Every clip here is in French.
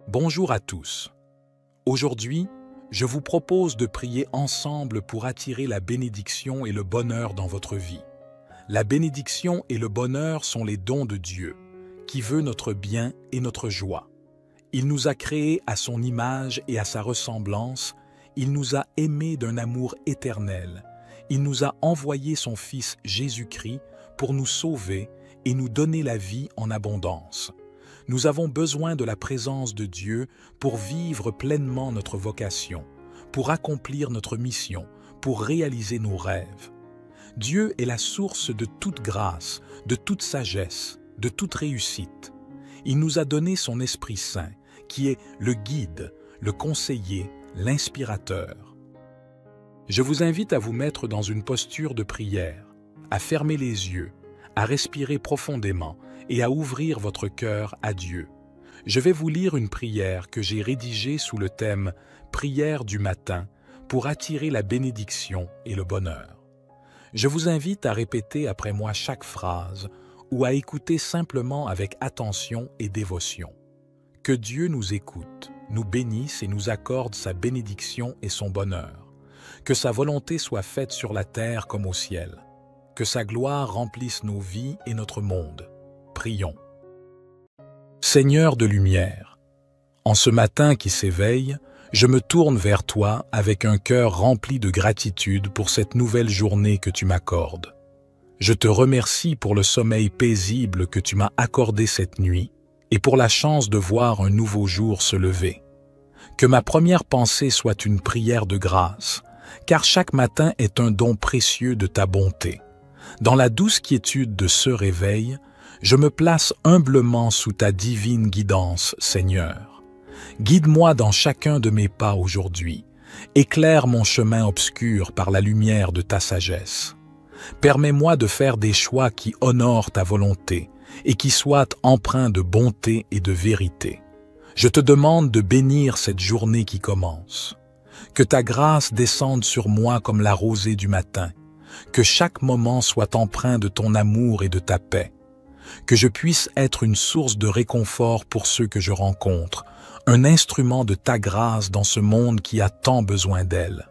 Bonjour à tous. Aujourd'hui, je vous propose de prier ensemble pour attirer la bénédiction et le bonheur dans votre vie. La bénédiction et le bonheur sont les dons de Dieu, qui veut notre bien et notre joie. Il nous a créés à son image et à sa ressemblance. Il nous a aimés d'un amour éternel. Il nous a envoyé son Fils Jésus-Christ pour nous sauver et nous donner la vie en abondance. Nous avons besoin de la présence de Dieu pour vivre pleinement notre vocation, pour accomplir notre mission, pour réaliser nos rêves. Dieu est la source de toute grâce, de toute sagesse, de toute réussite. Il nous a donné son Esprit Saint, qui est le guide, le conseiller, l'inspirateur. Je vous invite à vous mettre dans une posture de prière, à fermer les yeux, à respirer profondément et à ouvrir votre cœur à Dieu. Je vais vous lire une prière que j'ai rédigée sous le thème « Prière du matin » pour attirer la bénédiction et le bonheur. Je vous invite à répéter après moi chaque phrase ou à écouter simplement avec attention et dévotion. Que Dieu nous écoute, nous bénisse et nous accorde sa bénédiction et son bonheur. Que sa volonté soit faite sur la terre comme au ciel. Que sa gloire remplisse nos vies et notre monde. Prions. Seigneur de lumière, en ce matin qui s'éveille, je me tourne vers toi avec un cœur rempli de gratitude pour cette nouvelle journée que tu m'accordes. Je te remercie pour le sommeil paisible que tu m'as accordé cette nuit et pour la chance de voir un nouveau jour se lever. Que ma première pensée soit une prière de grâce, car chaque matin est un don précieux de ta bonté. Dans la douce quiétude de ce réveil, je me place humblement sous ta divine guidance, Seigneur. Guide-moi dans chacun de mes pas aujourd'hui. Éclaire mon chemin obscur par la lumière de ta sagesse. Permets-moi de faire des choix qui honorent ta volonté et qui soient empreints de bonté et de vérité. Je te demande de bénir cette journée qui commence. Que ta grâce descende sur moi comme la rosée du matin. Que chaque moment soit empreint de ton amour et de ta paix. Que je puisse être une source de réconfort pour ceux que je rencontre, un instrument de ta grâce dans ce monde qui a tant besoin d'elle.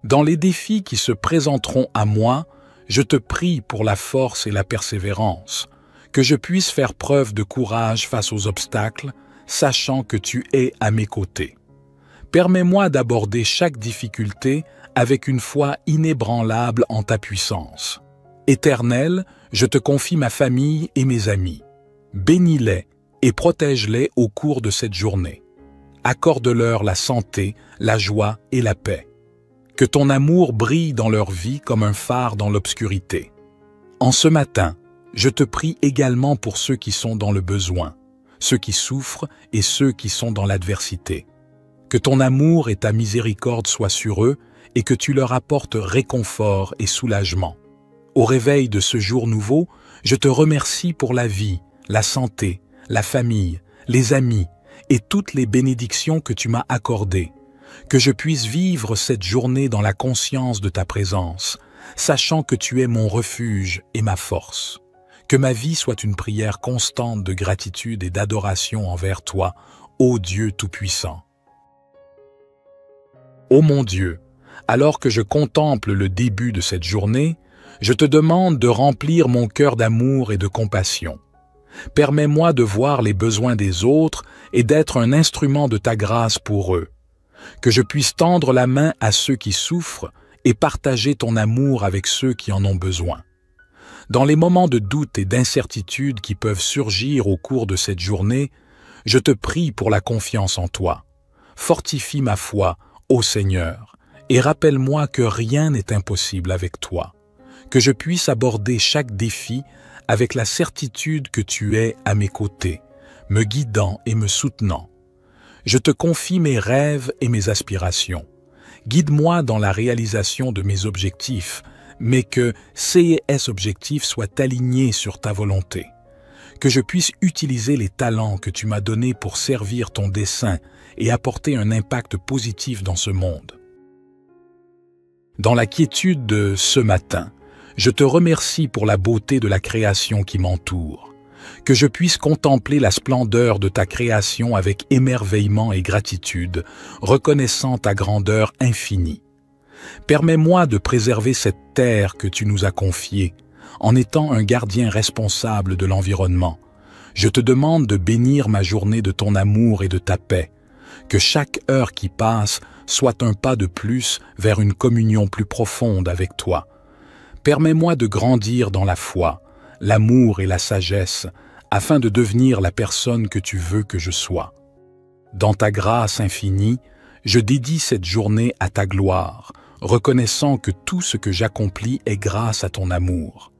Dans les défis qui se présenteront à moi, je te prie pour la force et la persévérance, que je puisse faire preuve de courage face aux obstacles, sachant que tu es à mes côtés. Permets-moi d'aborder chaque difficulté avec une foi inébranlable en ta puissance. Éternel, je te confie ma famille et mes amis. Bénis-les et protège-les au cours de cette journée. Accorde-leur la santé, la joie et la paix. Que ton amour brille dans leur vie comme un phare dans l'obscurité. En ce matin, je te prie également pour ceux qui sont dans le besoin, ceux qui souffrent et ceux qui sont dans l'adversité. Que ton amour et ta miséricorde soient sur eux et que tu leur apportes réconfort et soulagement. Au réveil de ce jour nouveau, je te remercie pour la vie, la santé, la famille, les amis et toutes les bénédictions que tu m'as accordées. Que je puisse vivre cette journée dans la conscience de ta présence, sachant que tu es mon refuge et ma force. Que ma vie soit une prière constante de gratitude et d'adoration envers toi, ô Dieu Tout-Puissant. Ô mon Dieu, alors que je contemple le début de cette journée, je te demande de remplir mon cœur d'amour et de compassion. Permets-moi de voir les besoins des autres et d'être un instrument de ta grâce pour eux. Que je puisse tendre la main à ceux qui souffrent et partager ton amour avec ceux qui en ont besoin. Dans les moments de doute et d'incertitude qui peuvent surgir au cours de cette journée, je te prie pour la confiance en toi. Fortifie ma foi, ô Seigneur, et rappelle-moi que rien n'est impossible avec toi. Que je puisse aborder chaque défi avec la certitude que tu es à mes côtés, me guidant et me soutenant. Je te confie mes rêves et mes aspirations. Guide-moi dans la réalisation de mes objectifs, mais que ces objectifs soient alignés sur ta volonté. Que je puisse utiliser les talents que tu m'as donnés pour servir ton dessein et apporter un impact positif dans ce monde. Dans la quiétude de ce matin, je te remercie pour la beauté de la création qui m'entoure. que je puisse contempler la splendeur de ta création avec émerveillement et gratitude, reconnaissant ta grandeur infinie. Permets-moi de préserver cette terre que tu nous as confiée, en étant un gardien responsable de l'environnement. Je te demande de bénir ma journée de ton amour et de ta paix, que chaque heure qui passe soit un pas de plus vers une communion plus profonde avec toi. Permets-moi de grandir dans la foi, l'amour et la sagesse, afin de devenir la personne que tu veux que je sois. Dans ta grâce infinie, je dédie cette journée à ta gloire, reconnaissant que tout ce que j'accomplis est grâce à ton amour.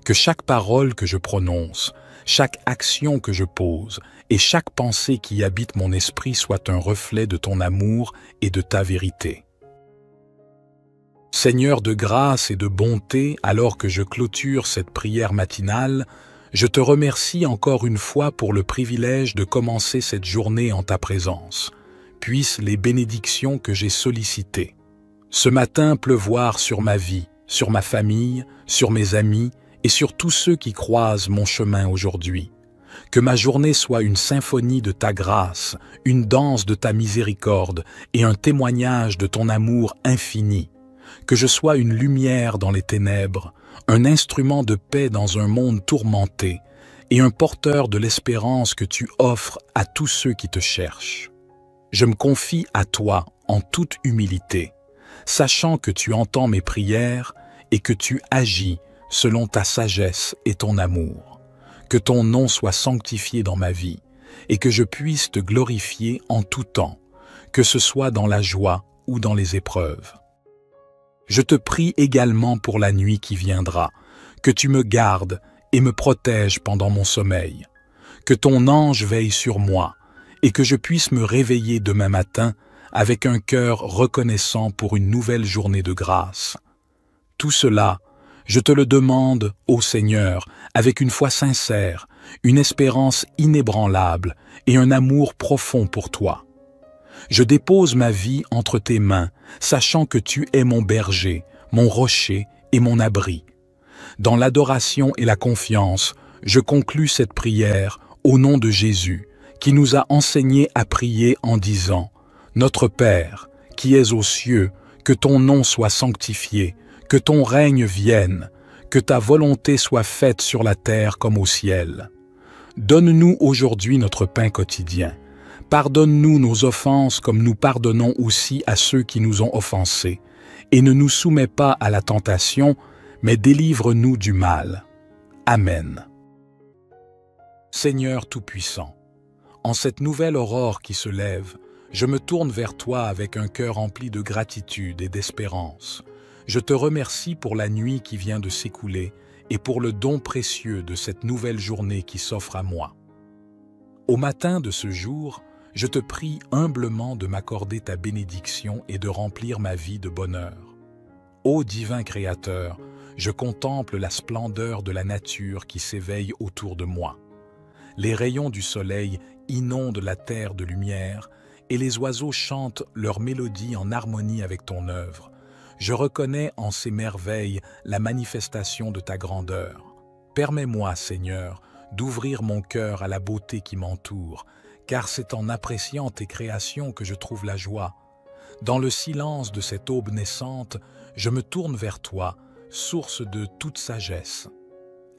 Que chaque parole que je prononce, chaque action que je pose et chaque pensée qui habite mon esprit soit un reflet de ton amour et de ta vérité. Seigneur de grâce et de bonté, alors que je clôture cette prière matinale, je te remercie encore une fois pour le privilège de commencer cette journée en ta présence. Puissent les bénédictions que j'ai sollicitées ce matin pleuvoir sur ma vie, sur ma famille, sur mes amis et sur tous ceux qui croisent mon chemin aujourd'hui. Que ma journée soit une symphonie de ta grâce, une danse de ta miséricorde et un témoignage de ton amour infini. Que je sois une lumière dans les ténèbres, un instrument de paix dans un monde tourmenté et un porteur de l'espérance que tu offres à tous ceux qui te cherchent. Je me confie à toi en toute humilité, sachant que tu entends mes prières et que tu agis selon ta sagesse et ton amour. Que ton nom soit sanctifié dans ma vie et que je puisse te glorifier en tout temps, que ce soit dans la joie ou dans les épreuves. Je te prie également pour la nuit qui viendra, que tu me gardes et me protèges pendant mon sommeil, que ton ange veille sur moi et que je puisse me réveiller demain matin avec un cœur reconnaissant pour une nouvelle journée de grâce. Tout cela, je te le demande, ô Seigneur, avec une foi sincère, une espérance inébranlable et un amour profond pour toi. Je dépose ma vie entre tes mains, sachant que tu es mon berger, mon rocher et mon abri. Dans l'adoration et la confiance, je conclus cette prière au nom de Jésus, qui nous a enseigné à prier en disant « Notre Père, qui es aux cieux, que ton nom soit sanctifié, que ton règne vienne, que ta volonté soit faite sur la terre comme au ciel. Donne-nous aujourd'hui notre pain quotidien. Pardonne-nous nos offenses comme nous pardonnons aussi à ceux qui nous ont offensés. Et ne nous soumets pas à la tentation, mais délivre-nous du mal. Amen. Seigneur Tout-Puissant, en cette nouvelle aurore qui se lève, je me tourne vers toi avec un cœur rempli de gratitude et d'espérance. Je te remercie pour la nuit qui vient de s'écouler et pour le don précieux de cette nouvelle journée qui s'offre à moi. Au matin de ce jour, je te prie humblement de m'accorder ta bénédiction et de remplir ma vie de bonheur. Ô divin Créateur, je contemple la splendeur de la nature qui s'éveille autour de moi. Les rayons du soleil inondent la terre de lumière et les oiseaux chantent leur mélodie en harmonie avec ton œuvre. Je reconnais en ces merveilles la manifestation de ta grandeur. Permets-moi, Seigneur, d'ouvrir mon cœur à la beauté qui m'entoure, car c'est en appréciant tes créations que je trouve la joie. Dans le silence de cette aube naissante, je me tourne vers toi, source de toute sagesse.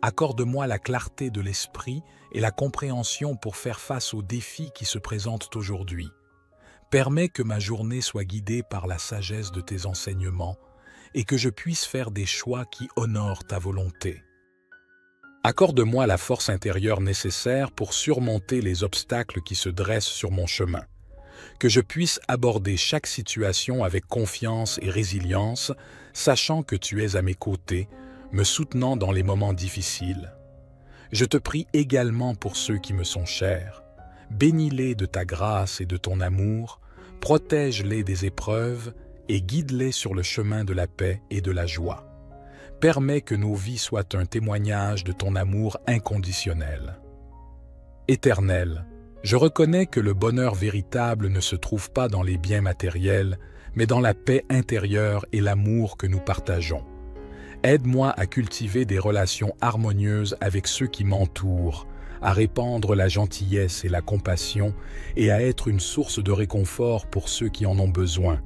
Accorde-moi la clarté de l'esprit et la compréhension pour faire face aux défis qui se présentent aujourd'hui. Permets que ma journée soit guidée par la sagesse de tes enseignements et que je puisse faire des choix qui honorent ta volonté. Accorde-moi la force intérieure nécessaire pour surmonter les obstacles qui se dressent sur mon chemin. Que je puisse aborder chaque situation avec confiance et résilience, sachant que tu es à mes côtés, me soutenant dans les moments difficiles. Je te prie également pour ceux qui me sont chers. Bénis-les de ta grâce et de ton amour, protège-les des épreuves et guide-les sur le chemin de la paix et de la joie. Permets que nos vies soient un témoignage de ton amour inconditionnel. Éternel, je reconnais que le bonheur véritable ne se trouve pas dans les biens matériels, mais dans la paix intérieure et l'amour que nous partageons. Aide-moi à cultiver des relations harmonieuses avec ceux qui m'entourent, à répandre la gentillesse et la compassion et à être une source de réconfort pour ceux qui en ont besoin.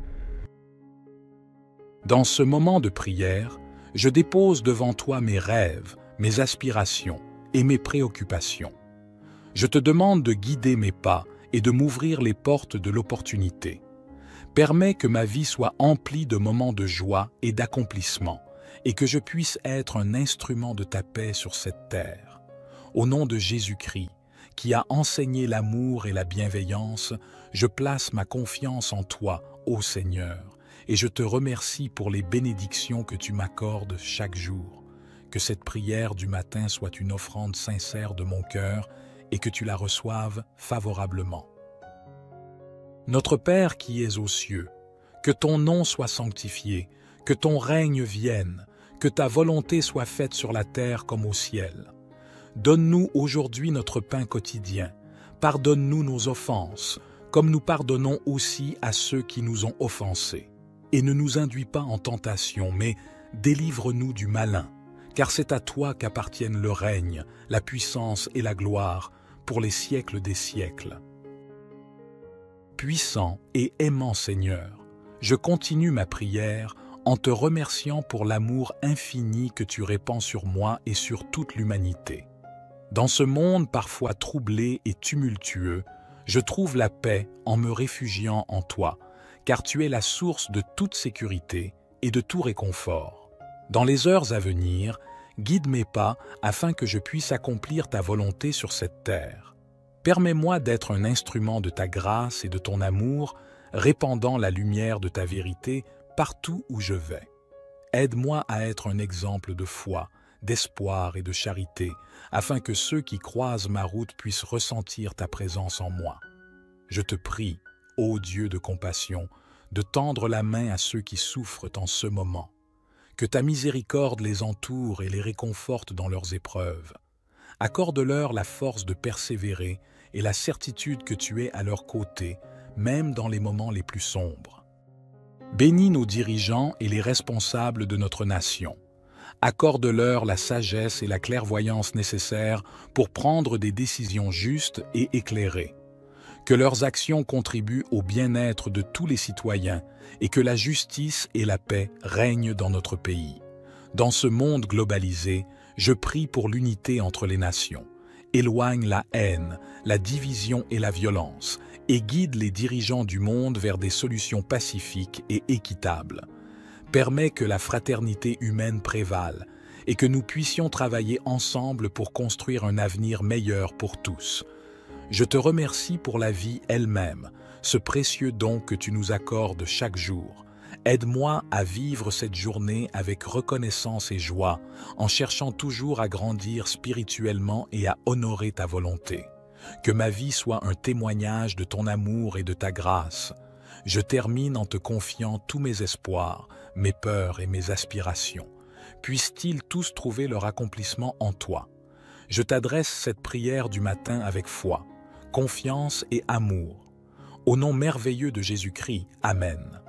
Dans ce moment de prière, je dépose devant toi mes rêves, mes aspirations et mes préoccupations. Je te demande de guider mes pas et de m'ouvrir les portes de l'opportunité. Permets que ma vie soit emplie de moments de joie et d'accomplissement, et que je puisse être un instrument de ta paix sur cette terre. Au nom de Jésus-Christ, qui a enseigné l'amour et la bienveillance, je place ma confiance en toi, ô Seigneur, et je te remercie pour les bénédictions que tu m'accordes chaque jour. Que cette prière du matin soit une offrande sincère de mon cœur et que tu la reçoives favorablement. Notre Père qui es aux cieux, que ton nom soit sanctifié, que ton règne vienne, que ta volonté soit faite sur la terre comme au ciel. Donne-nous aujourd'hui notre pain quotidien. Pardonne-nous nos offenses, comme nous pardonnons aussi à ceux qui nous ont offensés. Et ne nous induis pas en tentation, mais délivre-nous du malin, car c'est à toi qu'appartiennent le règne, la puissance et la gloire, pour les siècles des siècles. Puissant et aimant Seigneur, je continue ma prière en te remerciant pour l'amour infini que tu répands sur moi et sur toute l'humanité. Dans ce monde parfois troublé et tumultueux, je trouve la paix en me réfugiant en toi, car tu es la source de toute sécurité et de tout réconfort. Dans les heures à venir, guide mes pas afin que je puisse accomplir ta volonté sur cette terre. Permets-moi d'être un instrument de ta grâce et de ton amour, répandant la lumière de ta vérité partout où je vais. Aide-moi à être un exemple de foi, d'espoir et de charité, afin que ceux qui croisent ma route puissent ressentir ta présence en moi. Je te prie, ô Dieu de compassion, de tendre la main à ceux qui souffrent en ce moment. Que ta miséricorde les entoure et les réconforte dans leurs épreuves. Accorde-leur la force de persévérer et la certitude que tu es à leur côté, même dans les moments les plus sombres. Bénis nos dirigeants et les responsables de notre nation. Accorde-leur la sagesse et la clairvoyance nécessaires pour prendre des décisions justes et éclairées. Que leurs actions contribuent au bien-être de tous les citoyens et que la justice et la paix règnent dans notre pays. Dans ce monde globalisé, je prie pour l'unité entre les nations. Éloigne la haine, la division et la violence et guide les dirigeants du monde vers des solutions pacifiques et équitables. Permets que la fraternité humaine prévale et que nous puissions travailler ensemble pour construire un avenir meilleur pour tous. Je te remercie pour la vie elle-même, ce précieux don que tu nous accordes chaque jour. Aide-moi à vivre cette journée avec reconnaissance et joie, en cherchant toujours à grandir spirituellement et à honorer ta volonté. Que ma vie soit un témoignage de ton amour et de ta grâce. Je termine en te confiant tous mes espoirs, mes peurs et mes aspirations. Puissent-ils tous trouver leur accomplissement en toi. Je t'adresse cette prière du matin avec foi, confiance et amour. Au nom merveilleux de Jésus-Christ, Amen.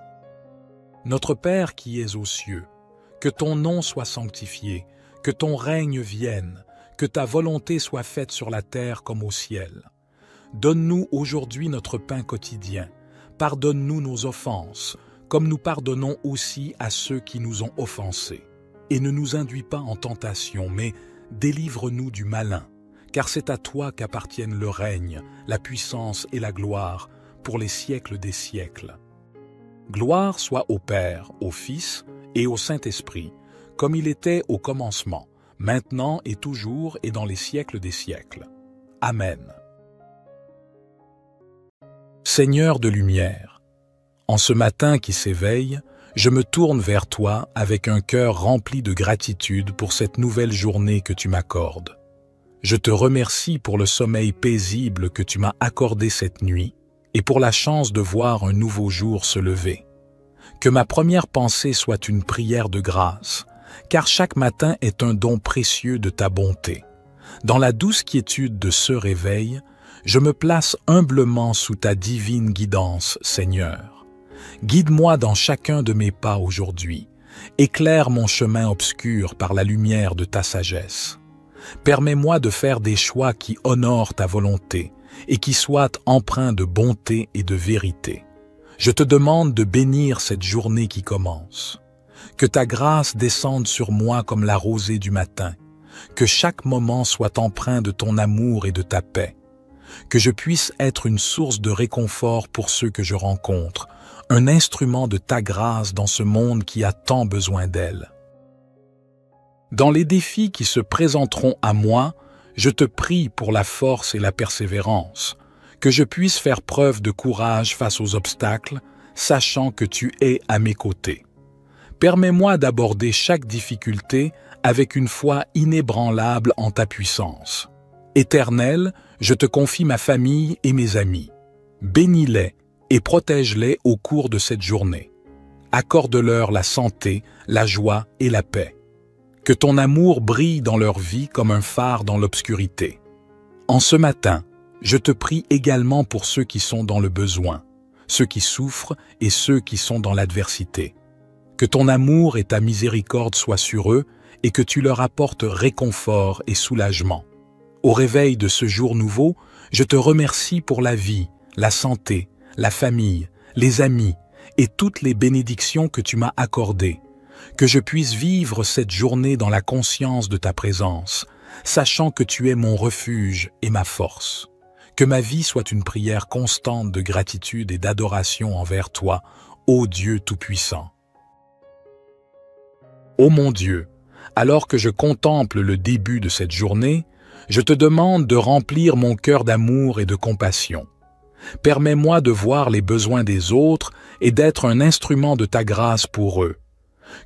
Notre Père qui es aux cieux, que ton nom soit sanctifié, que ton règne vienne, que ta volonté soit faite sur la terre comme au ciel. Donne-nous aujourd'hui notre pain quotidien. Pardonne-nous nos offenses, comme nous pardonnons aussi à ceux qui nous ont offensés. Et ne nous induis pas en tentation, mais délivre-nous du malin, car c'est à toi qu'appartiennent le règne, la puissance et la gloire, pour les siècles des siècles. Gloire soit au Père, au Fils et au Saint-Esprit, comme il était au commencement, maintenant et toujours et dans les siècles des siècles. Amen. Seigneur de lumière, en ce matin qui s'éveille, je me tourne vers toi avec un cœur rempli de gratitude pour cette nouvelle journée que tu m'accordes. Je te remercie pour le sommeil paisible que tu m'as accordé cette nuit et pour la chance de voir un nouveau jour se lever. Que ma première pensée soit une prière de grâce, car chaque matin est un don précieux de ta bonté. Dans la douce quiétude de ce réveil, je me place humblement sous ta divine guidance, Seigneur. Guide-moi dans chacun de mes pas aujourd'hui. Éclaire mon chemin obscur par la lumière de ta sagesse. Permets-moi de faire des choix qui honorent ta volonté et qui soient empreints de bonté et de vérité. Je te demande de bénir cette journée qui commence. Que ta grâce descende sur moi comme la rosée du matin. Que chaque moment soit empreint de ton amour et de ta paix. Que je puisse être une source de réconfort pour ceux que je rencontre, un instrument de ta grâce dans ce monde qui a tant besoin d'elle. Dans les défis qui se présenteront à moi, je te prie pour la force et la persévérance, que je puisse faire preuve de courage face aux obstacles, sachant que tu es à mes côtés. Permets-moi d'aborder chaque difficulté avec une foi inébranlable en ta puissance. Éternel, je te confie ma famille et mes amis. Bénis-les et protège-les au cours de cette journée. Accorde-leur la santé, la joie et la paix. Que ton amour brille dans leur vie comme un phare dans l'obscurité. En ce matin, je te prie également pour ceux qui sont dans le besoin, ceux qui souffrent et ceux qui sont dans l'adversité. Que ton amour et ta miséricorde soient sur eux et que tu leur apportes réconfort et soulagement. Au réveil de ce jour nouveau, je te remercie pour la vie, la santé, la famille, les amis et toutes les bénédictions que tu m'as accordées. Que je puisse vivre cette journée dans la conscience de ta présence, sachant que tu es mon refuge et ma force. Que ma vie soit une prière constante de gratitude et d'adoration envers toi, ô Dieu Tout-Puissant. Ô mon Dieu, alors que je contemple le début de cette journée, je te demande de remplir mon cœur d'amour et de compassion. Permets-moi de voir les besoins des autres et d'être un instrument de ta grâce pour eux.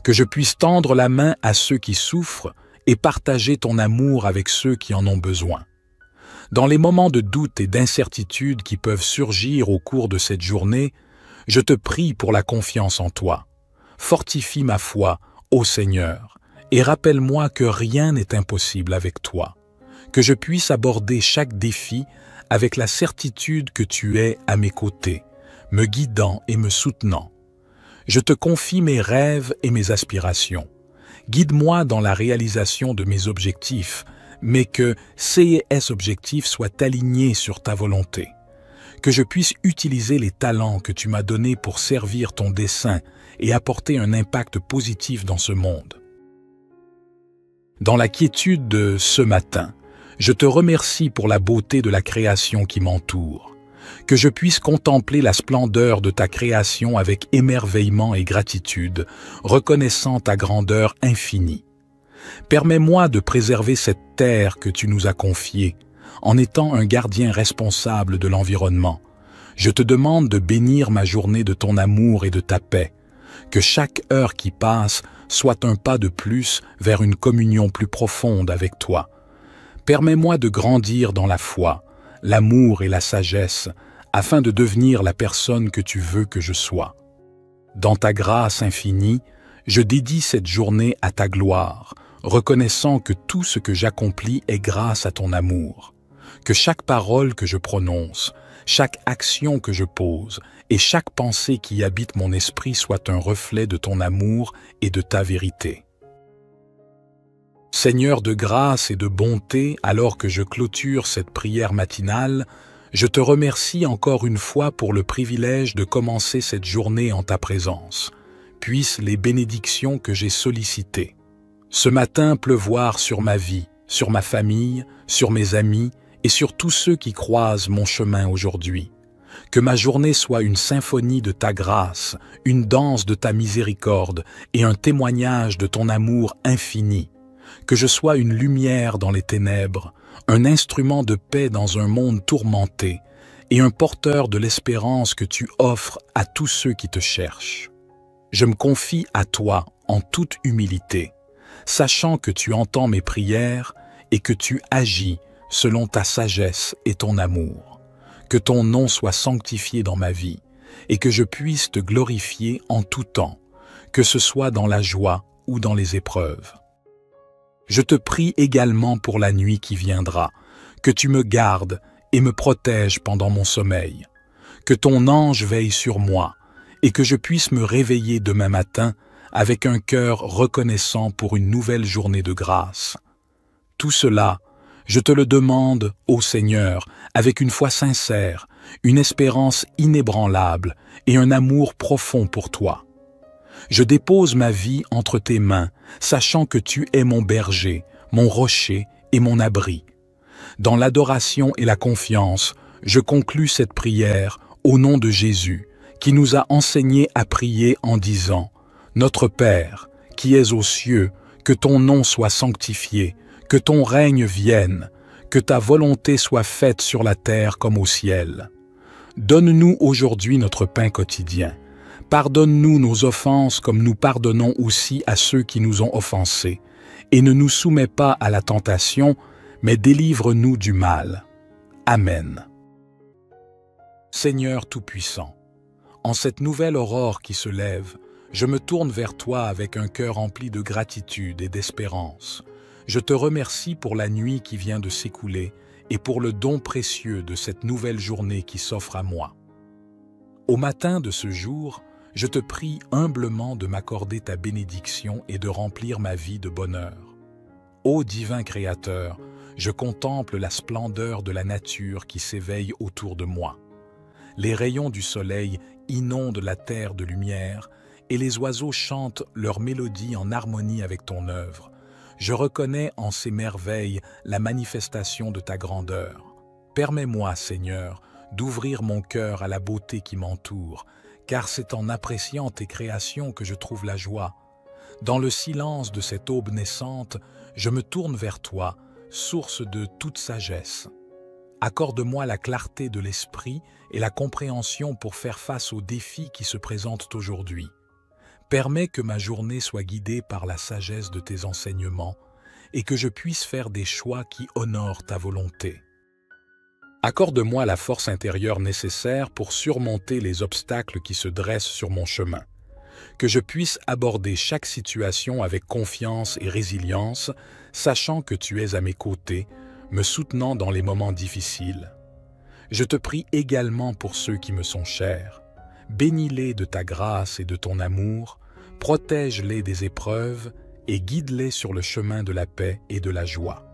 Que je puisse tendre la main à ceux qui souffrent et partager ton amour avec ceux qui en ont besoin. Dans les moments de doute et d'incertitude qui peuvent surgir au cours de cette journée, je te prie pour la confiance en toi. Fortifie ma foi, ô Seigneur, et rappelle-moi que rien n'est impossible avec toi. Que je puisse aborder chaque défi avec la certitude que tu es à mes côtés, me guidant et me soutenant. Je te confie mes rêves et mes aspirations. Guide-moi dans la réalisation de mes objectifs, mais que ces objectifs soient alignés sur ta volonté. Que je puisse utiliser les talents que tu m'as donnés pour servir ton dessein et apporter un impact positif dans ce monde. Dans la quiétude de ce matin, je te remercie pour la beauté de la création qui m'entoure. Que je puisse contempler la splendeur de ta création avec émerveillement et gratitude, reconnaissant ta grandeur infinie. Permets-moi de préserver cette terre que tu nous as confiée, en étant un gardien responsable de l'environnement. Je te demande de bénir ma journée de ton amour et de ta paix. Que chaque heure qui passe soit un pas de plus vers une communion plus profonde avec toi. Permets-moi de grandir dans la foi, l'amour et la sagesse, afin de devenir la personne que tu veux que je sois. Dans ta grâce infinie, je dédie cette journée à ta gloire, reconnaissant que tout ce que j'accomplis est grâce à ton amour. Que chaque parole que je prononce, chaque action que je pose et chaque pensée qui habite mon esprit soit un reflet de ton amour et de ta vérité. Seigneur de grâce et de bonté, alors que je clôture cette prière matinale, je te remercie encore une fois pour le privilège de commencer cette journée en ta présence. Puissent les bénédictions que j'ai sollicitées ce matin pleuvoir sur ma vie, sur ma famille, sur mes amis et sur tous ceux qui croisent mon chemin aujourd'hui. Que ma journée soit une symphonie de ta grâce, une danse de ta miséricorde et un témoignage de ton amour infini. Que je sois une lumière dans les ténèbres, un instrument de paix dans un monde tourmenté et un porteur de l'espérance que tu offres à tous ceux qui te cherchent. Je me confie à toi en toute humilité, sachant que tu entends mes prières et que tu agis selon ta sagesse et ton amour. Que ton nom soit sanctifié dans ma vie et que je puisse te glorifier en tout temps, que ce soit dans la joie ou dans les épreuves. Je te prie également pour la nuit qui viendra, que tu me gardes et me protèges pendant mon sommeil, que ton ange veille sur moi et que je puisse me réveiller demain matin avec un cœur reconnaissant pour une nouvelle journée de grâce. Tout cela, je te le demande, ô Seigneur, avec une foi sincère, une espérance inébranlable et un amour profond pour toi. Je dépose ma vie entre tes mains, sachant que tu es mon berger, mon rocher et mon abri. Dans l'adoration et la confiance, je conclus cette prière au nom de Jésus, qui nous a enseigné à prier en disant « Notre Père, qui es aux cieux, que ton nom soit sanctifié, que ton règne vienne, que ta volonté soit faite sur la terre comme au ciel. Donne-nous aujourd'hui notre pain quotidien. Pardonne-nous nos offenses comme nous pardonnons aussi à ceux qui nous ont offensés. Et ne nous soumets pas à la tentation, mais délivre-nous du mal. Amen. Seigneur Tout-Puissant, en cette nouvelle aurore qui se lève, je me tourne vers toi avec un cœur rempli de gratitude et d'espérance. Je te remercie pour la nuit qui vient de s'écouler et pour le don précieux de cette nouvelle journée qui s'offre à moi. Au matin de ce jour, je te prie humblement de m'accorder ta bénédiction et de remplir ma vie de bonheur. Ô divin Créateur, je contemple la splendeur de la nature qui s'éveille autour de moi. Les rayons du soleil inondent la terre de lumière et les oiseaux chantent leur mélodie en harmonie avec ton œuvre. Je reconnais en ces merveilles la manifestation de ta grandeur. Permets-moi, Seigneur, d'ouvrir mon cœur à la beauté qui m'entoure, car c'est en appréciant tes créations que je trouve la joie. Dans le silence de cette aube naissante, je me tourne vers toi, source de toute sagesse. Accorde-moi la clarté de l'esprit et la compréhension pour faire face aux défis qui se présentent aujourd'hui. Permets que ma journée soit guidée par la sagesse de tes enseignements et que je puisse faire des choix qui honorent ta volonté. Accorde-moi la force intérieure nécessaire pour surmonter les obstacles qui se dressent sur mon chemin. Que je puisse aborder chaque situation avec confiance et résilience, sachant que tu es à mes côtés, me soutenant dans les moments difficiles. Je te prie également pour ceux qui me sont chers. Bénis-les de ta grâce et de ton amour, protège-les des épreuves et guide-les sur le chemin de la paix et de la joie.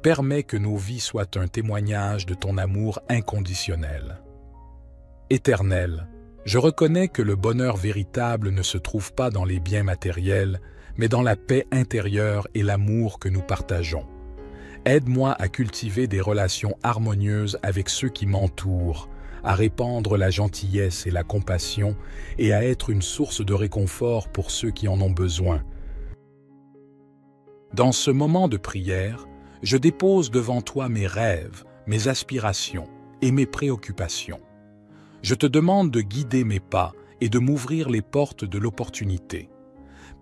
Permets que nos vies soient un témoignage de ton amour inconditionnel. Éternel, je reconnais que le bonheur véritable ne se trouve pas dans les biens matériels, mais dans la paix intérieure et l'amour que nous partageons. Aide-moi à cultiver des relations harmonieuses avec ceux qui m'entourent, à répandre la gentillesse et la compassion et à être une source de réconfort pour ceux qui en ont besoin. Dans ce moment de prière, je dépose devant toi mes rêves, mes aspirations et mes préoccupations. Je te demande de guider mes pas et de m'ouvrir les portes de l'opportunité.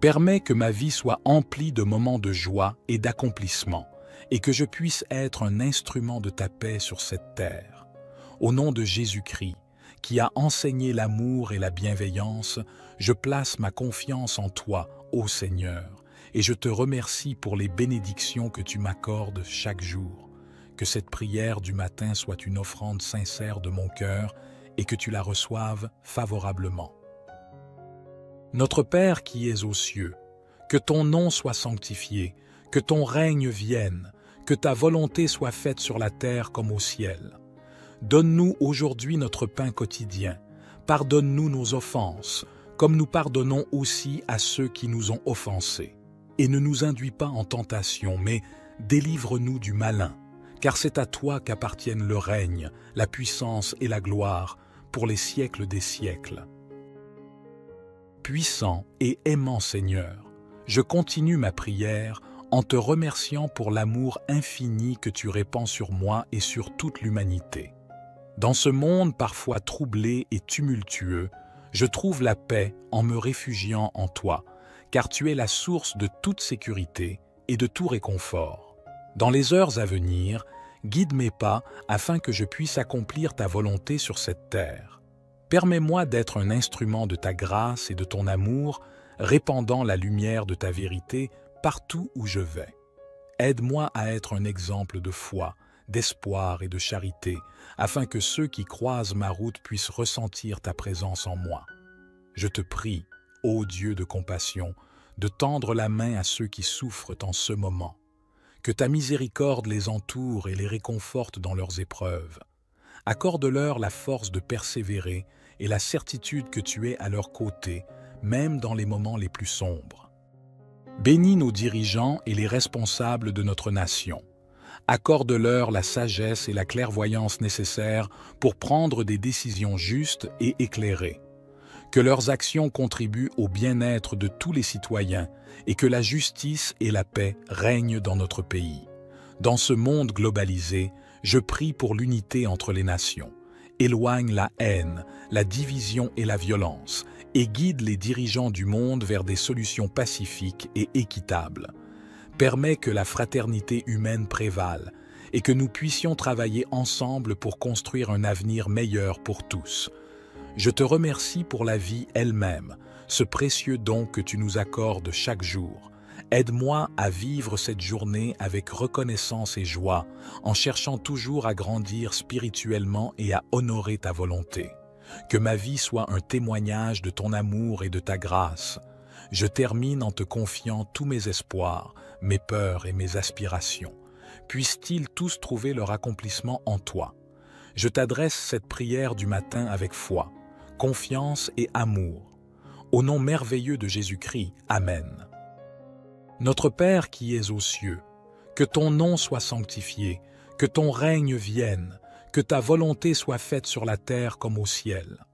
Permets que ma vie soit emplie de moments de joie et d'accomplissement et que je puisse être un instrument de ta paix sur cette terre. Au nom de Jésus-Christ, qui a enseigné l'amour et la bienveillance, je place ma confiance en toi, ô Seigneur, et je te remercie pour les bénédictions que tu m'accordes chaque jour. Que cette prière du matin soit une offrande sincère de mon cœur et que tu la reçoives favorablement. Notre Père qui es aux cieux, que ton nom soit sanctifié, que ton règne vienne, que ta volonté soit faite sur la terre comme au ciel. Donne-nous aujourd'hui notre pain quotidien. Pardonne-nous nos offenses, comme nous pardonnons aussi à ceux qui nous ont offensés. Et ne nous induis pas en tentation, mais délivre-nous du malin, car c'est à toi qu'appartiennent le règne, la puissance et la gloire, pour les siècles des siècles. Puissant et aimant Seigneur, je continue ma prière en te remerciant pour l'amour infini que tu répands sur moi et sur toute l'humanité. Dans ce monde parfois troublé et tumultueux, je trouve la paix en me réfugiant en toi, car tu es la source de toute sécurité et de tout réconfort. Dans les heures à venir, guide mes pas afin que je puisse accomplir ta volonté sur cette terre. Permets-moi d'être un instrument de ta grâce et de ton amour, répandant la lumière de ta vérité partout où je vais. Aide-moi à être un exemple de foi, d'espoir et de charité, afin que ceux qui croisent ma route puissent ressentir ta présence en moi. Je te prie, ô Dieu de compassion, de tendre la main à ceux qui souffrent en ce moment. Que ta miséricorde les entoure et les réconforte dans leurs épreuves. Accorde-leur la force de persévérer et la certitude que tu es à leur côté, même dans les moments les plus sombres. Bénis nos dirigeants et les responsables de notre nation. Accorde-leur la sagesse et la clairvoyance nécessaires pour prendre des décisions justes et éclairées. Que leurs actions contribuent au bien-être de tous les citoyens et que la justice et la paix règnent dans notre pays. Dans ce monde globalisé, je prie pour l'unité entre les nations. Éloigne la haine, la division et la violence et guide les dirigeants du monde vers des solutions pacifiques et équitables. Permets que la fraternité humaine prévale et que nous puissions travailler ensemble pour construire un avenir meilleur pour tous. Je te remercie pour la vie elle-même, ce précieux don que tu nous accordes chaque jour. Aide-moi à vivre cette journée avec reconnaissance et joie, en cherchant toujours à grandir spirituellement et à honorer ta volonté. Que ma vie soit un témoignage de ton amour et de ta grâce. Je termine en te confiant tous mes espoirs, mes peurs et mes aspirations. Puissent-ils tous trouver leur accomplissement en toi. Je t'adresse cette prière du matin avec foi, confiance et amour. Au nom merveilleux de Jésus-Christ, Amen. Notre Père qui es aux cieux, que ton nom soit sanctifié, que ton règne vienne, que ta volonté soit faite sur la terre comme au ciel.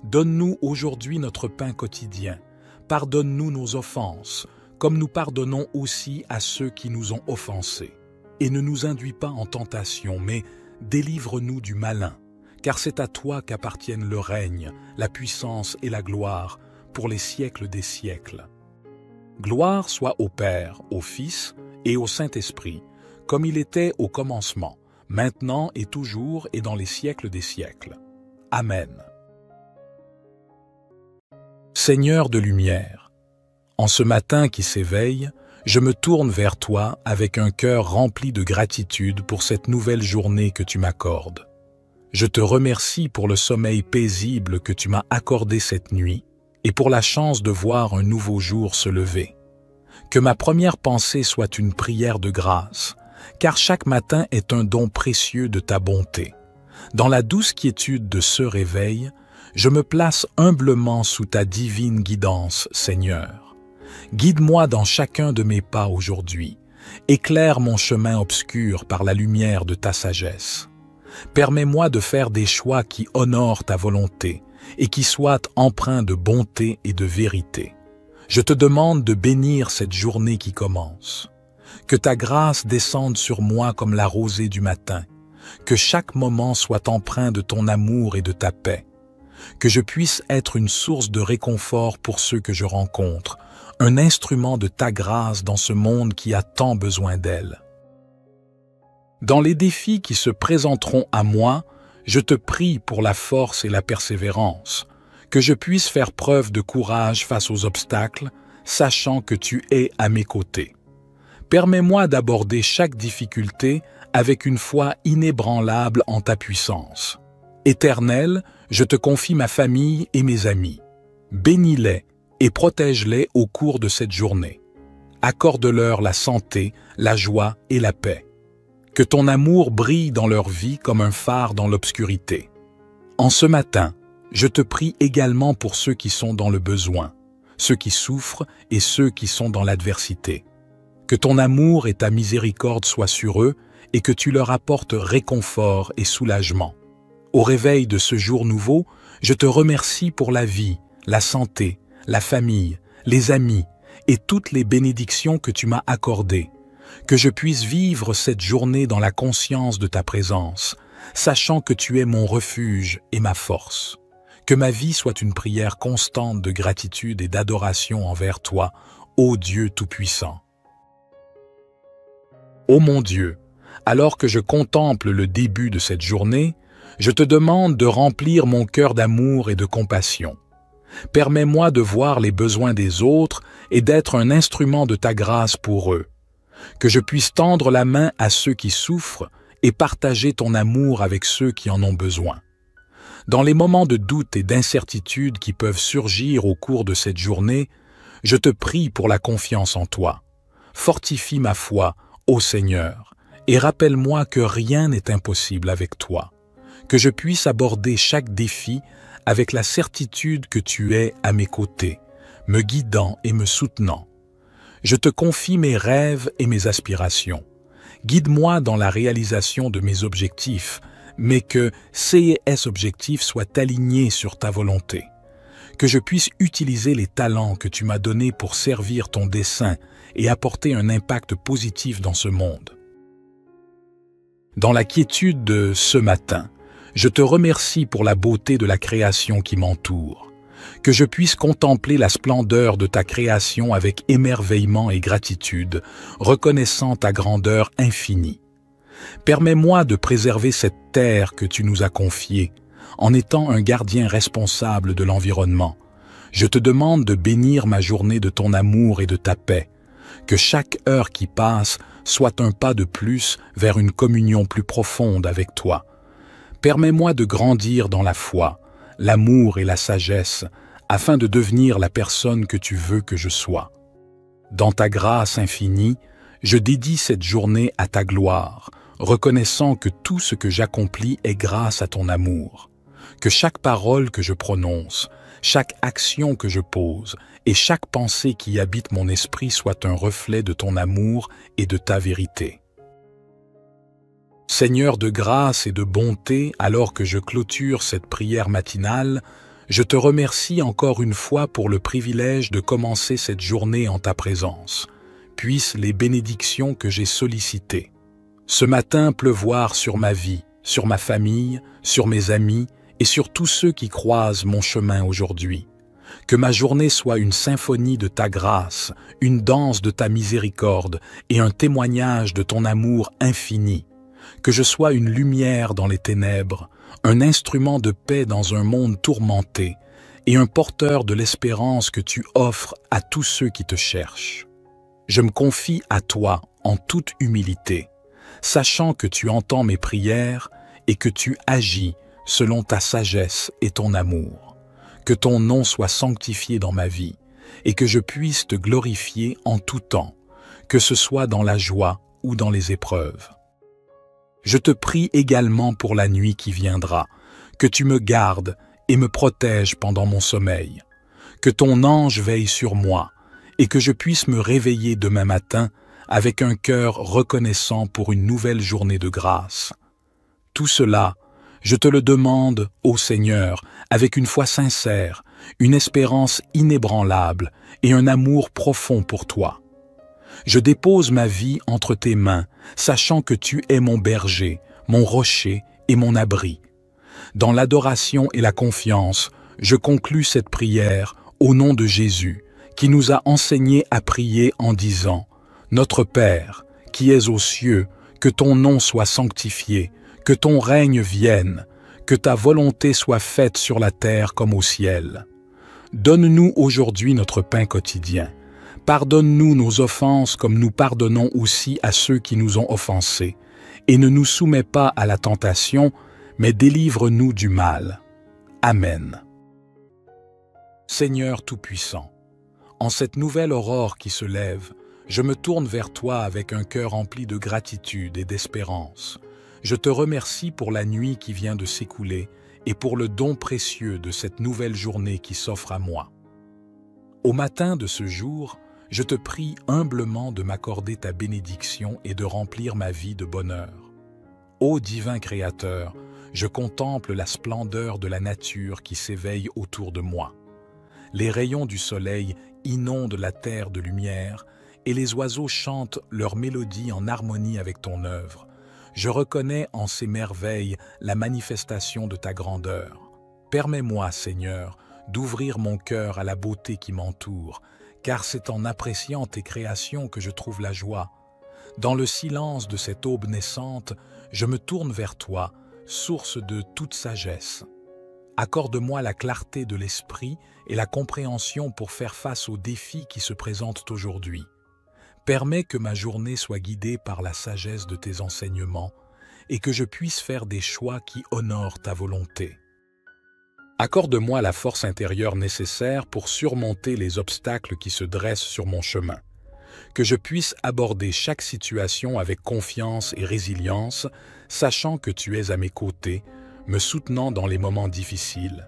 Donne-nous aujourd'hui notre pain quotidien. Pardonne-nous nos offenses, comme nous pardonnons aussi à ceux qui nous ont offensés. Et ne nous induis pas en tentation, mais délivre-nous du malin, car c'est à toi qu'appartiennent le règne, la puissance et la gloire, pour les siècles des siècles. Gloire soit au Père, au Fils et au Saint-Esprit, comme il était au commencement, maintenant et toujours et dans les siècles des siècles. Amen. Seigneur de lumière, en ce matin qui s'éveille, je me tourne vers toi avec un cœur rempli de gratitude pour cette nouvelle journée que tu m'accordes. Je te remercie pour le sommeil paisible que tu m'as accordé cette nuit et pour la chance de voir un nouveau jour se lever. Que ma première pensée soit une prière de grâce, car chaque matin est un don précieux de ta bonté. Dans la douce quiétude de ce réveil, je me place humblement sous ta divine guidance, Seigneur. Guide-moi dans chacun de mes pas aujourd'hui. Éclaire mon chemin obscur par la lumière de ta sagesse. Permets-moi de faire des choix qui honorent ta volonté et qui soient empreints de bonté et de vérité. Je te demande de bénir cette journée qui commence. Que ta grâce descende sur moi comme la rosée du matin. Que chaque moment soit empreint de ton amour et de ta paix. Que je puisse être une source de réconfort pour ceux que je rencontre, un instrument de ta grâce dans ce monde qui a tant besoin d'elle. Dans les défis qui se présenteront à moi, je te prie pour la force et la persévérance, que je puisse faire preuve de courage face aux obstacles, sachant que tu es à mes côtés. Permets-moi d'aborder chaque difficulté avec une foi inébranlable en ta puissance. Éternel, je te confie ma famille et mes amis. Bénis-les et protège-les au cours de cette journée. Accorde-leur la santé, la joie et la paix. Que ton amour brille dans leur vie comme un phare dans l'obscurité. En ce matin, je te prie également pour ceux qui sont dans le besoin, ceux qui souffrent et ceux qui sont dans l'adversité. Que ton amour et ta miséricorde soient sur eux et que tu leur apportes réconfort et soulagement. Au réveil de ce jour nouveau, je te remercie pour la vie, la santé, la famille, les amis et toutes les bénédictions que tu m'as accordées. Que je puisse vivre cette journée dans la conscience de ta présence, sachant que tu es mon refuge et ma force. Que ma vie soit une prière constante de gratitude et d'adoration envers toi, ô Dieu Tout-Puissant. Ô mon Dieu, alors que je contemple le début de cette journée, je te demande de remplir mon cœur d'amour et de compassion. Permets-moi de voir les besoins des autres et d'être un instrument de ta grâce pour eux. Que je puisse tendre la main à ceux qui souffrent et partager ton amour avec ceux qui en ont besoin. Dans les moments de doute et d'incertitude qui peuvent surgir au cours de cette journée, je te prie pour la confiance en toi. Fortifie ma foi, ô Seigneur, et rappelle-moi que rien n'est impossible avec toi, que je puisse aborder chaque défi avec la certitude que tu es à mes côtés, me guidant et me soutenant. Je te confie mes rêves et mes aspirations. Guide-moi dans la réalisation de mes objectifs, mais que ces objectifs soient alignés sur ta volonté. Que je puisse utiliser les talents que tu m'as donnés pour servir ton dessein et apporter un impact positif dans ce monde. Dans la quiétude de ce matin, je te remercie pour la beauté de la création qui m'entoure. Que je puisse contempler la splendeur de ta création avec émerveillement et gratitude, reconnaissant ta grandeur infinie. Permets-moi de préserver cette terre que tu nous as confiée, en étant un gardien responsable de l'environnement. Je te demande de bénir ma journée de ton amour et de ta paix, que chaque heure qui passe soit un pas de plus vers une communion plus profonde avec toi. Permets-moi de grandir dans la foi, l'amour et la sagesse, afin de devenir la personne que tu veux que je sois. Dans ta grâce infinie, je dédie cette journée à ta gloire, reconnaissant que tout ce que j'accomplis est grâce à ton amour. Que chaque parole que je prononce, chaque action que je pose et chaque pensée qui habite mon esprit soit un reflet de ton amour et de ta vérité. Seigneur de grâce et de bonté, alors que je clôture cette prière matinale, je te remercie encore une fois pour le privilège de commencer cette journée en ta présence. Puissent les bénédictions que j'ai sollicitées ce matin pleuvoir sur ma vie, sur ma famille, sur mes amis et sur tous ceux qui croisent mon chemin aujourd'hui. Que ma journée soit une symphonie de ta grâce, une danse de ta miséricorde et un témoignage de ton amour infini. Que je sois une lumière dans les ténèbres, un instrument de paix dans un monde tourmenté et un porteur de l'espérance que tu offres à tous ceux qui te cherchent. Je me confie à toi en toute humilité, sachant que tu entends mes prières et que tu agis selon ta sagesse et ton amour. Que ton nom soit sanctifié dans ma vie et que je puisse te glorifier en tout temps, que ce soit dans la joie ou dans les épreuves. Je te prie également pour la nuit qui viendra, que tu me gardes et me protèges pendant mon sommeil, que ton ange veille sur moi et que je puisse me réveiller demain matin avec un cœur reconnaissant pour une nouvelle journée de grâce. Tout cela, je te le demande, ô Seigneur, avec une foi sincère, une espérance inébranlable et un amour profond pour toi. Je dépose ma vie entre tes mains, sachant que tu es mon berger, mon rocher et mon abri. Dans l'adoration et la confiance, je conclus cette prière au nom de Jésus, qui nous a enseigné à prier en disant « Notre Père, qui es aux cieux, que ton nom soit sanctifié, que ton règne vienne, que ta volonté soit faite sur la terre comme au ciel. Donne-nous aujourd'hui notre pain quotidien. Pardonne-nous nos offenses comme nous pardonnons aussi à ceux qui nous ont offensés. Et ne nous soumets pas à la tentation, mais délivre-nous du mal. Amen. Seigneur Tout-Puissant, en cette nouvelle aurore qui se lève, je me tourne vers toi avec un cœur rempli de gratitude et d'espérance. Je te remercie pour la nuit qui vient de s'écouler et pour le don précieux de cette nouvelle journée qui s'offre à moi. Au matin de ce jour, je te prie humblement de m'accorder ta bénédiction et de remplir ma vie de bonheur. Ô divin Créateur, je contemple la splendeur de la nature qui s'éveille autour de moi. Les rayons du soleil inondent la terre de lumière et les oiseaux chantent leur mélodie en harmonie avec ton œuvre. Je reconnais en ces merveilles la manifestation de ta grandeur. Permets-moi, Seigneur, d'ouvrir mon cœur à la beauté qui m'entoure, car c'est en appréciant tes créations que je trouve la joie. Dans le silence de cette aube naissante, je me tourne vers toi, source de toute sagesse. Accorde-moi la clarté de l'esprit et la compréhension pour faire face aux défis qui se présentent aujourd'hui. Permets que ma journée soit guidée par la sagesse de tes enseignements et que je puisse faire des choix qui honorent ta volonté. Accorde-moi la force intérieure nécessaire pour surmonter les obstacles qui se dressent sur mon chemin. que je puisse aborder chaque situation avec confiance et résilience, sachant que tu es à mes côtés, me soutenant dans les moments difficiles.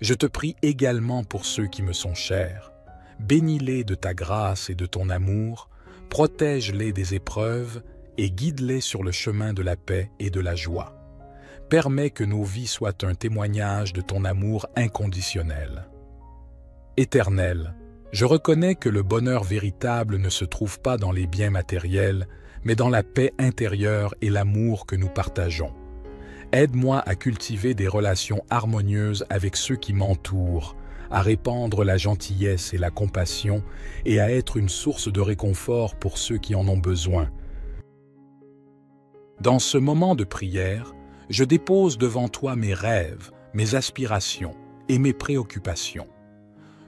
Je te prie également pour ceux qui me sont chers. Bénis-les de ta grâce et de ton amour, protège-les des épreuves et guide-les sur le chemin de la paix et de la joie. Permets que nos vies soient un témoignage de ton amour inconditionnel. Éternel, je reconnais que le bonheur véritable ne se trouve pas dans les biens matériels, mais dans la paix intérieure et l'amour que nous partageons. Aide-moi à cultiver des relations harmonieuses avec ceux qui m'entourent, à répandre la gentillesse et la compassion et à être une source de réconfort pour ceux qui en ont besoin. Dans ce moment de prière, je dépose devant toi mes rêves, mes aspirations et mes préoccupations.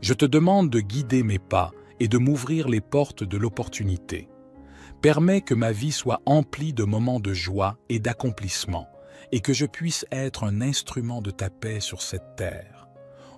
Je te demande de guider mes pas et de m'ouvrir les portes de l'opportunité. Permets que ma vie soit emplie de moments de joie et d'accomplissement, et que je puisse être un instrument de ta paix sur cette terre.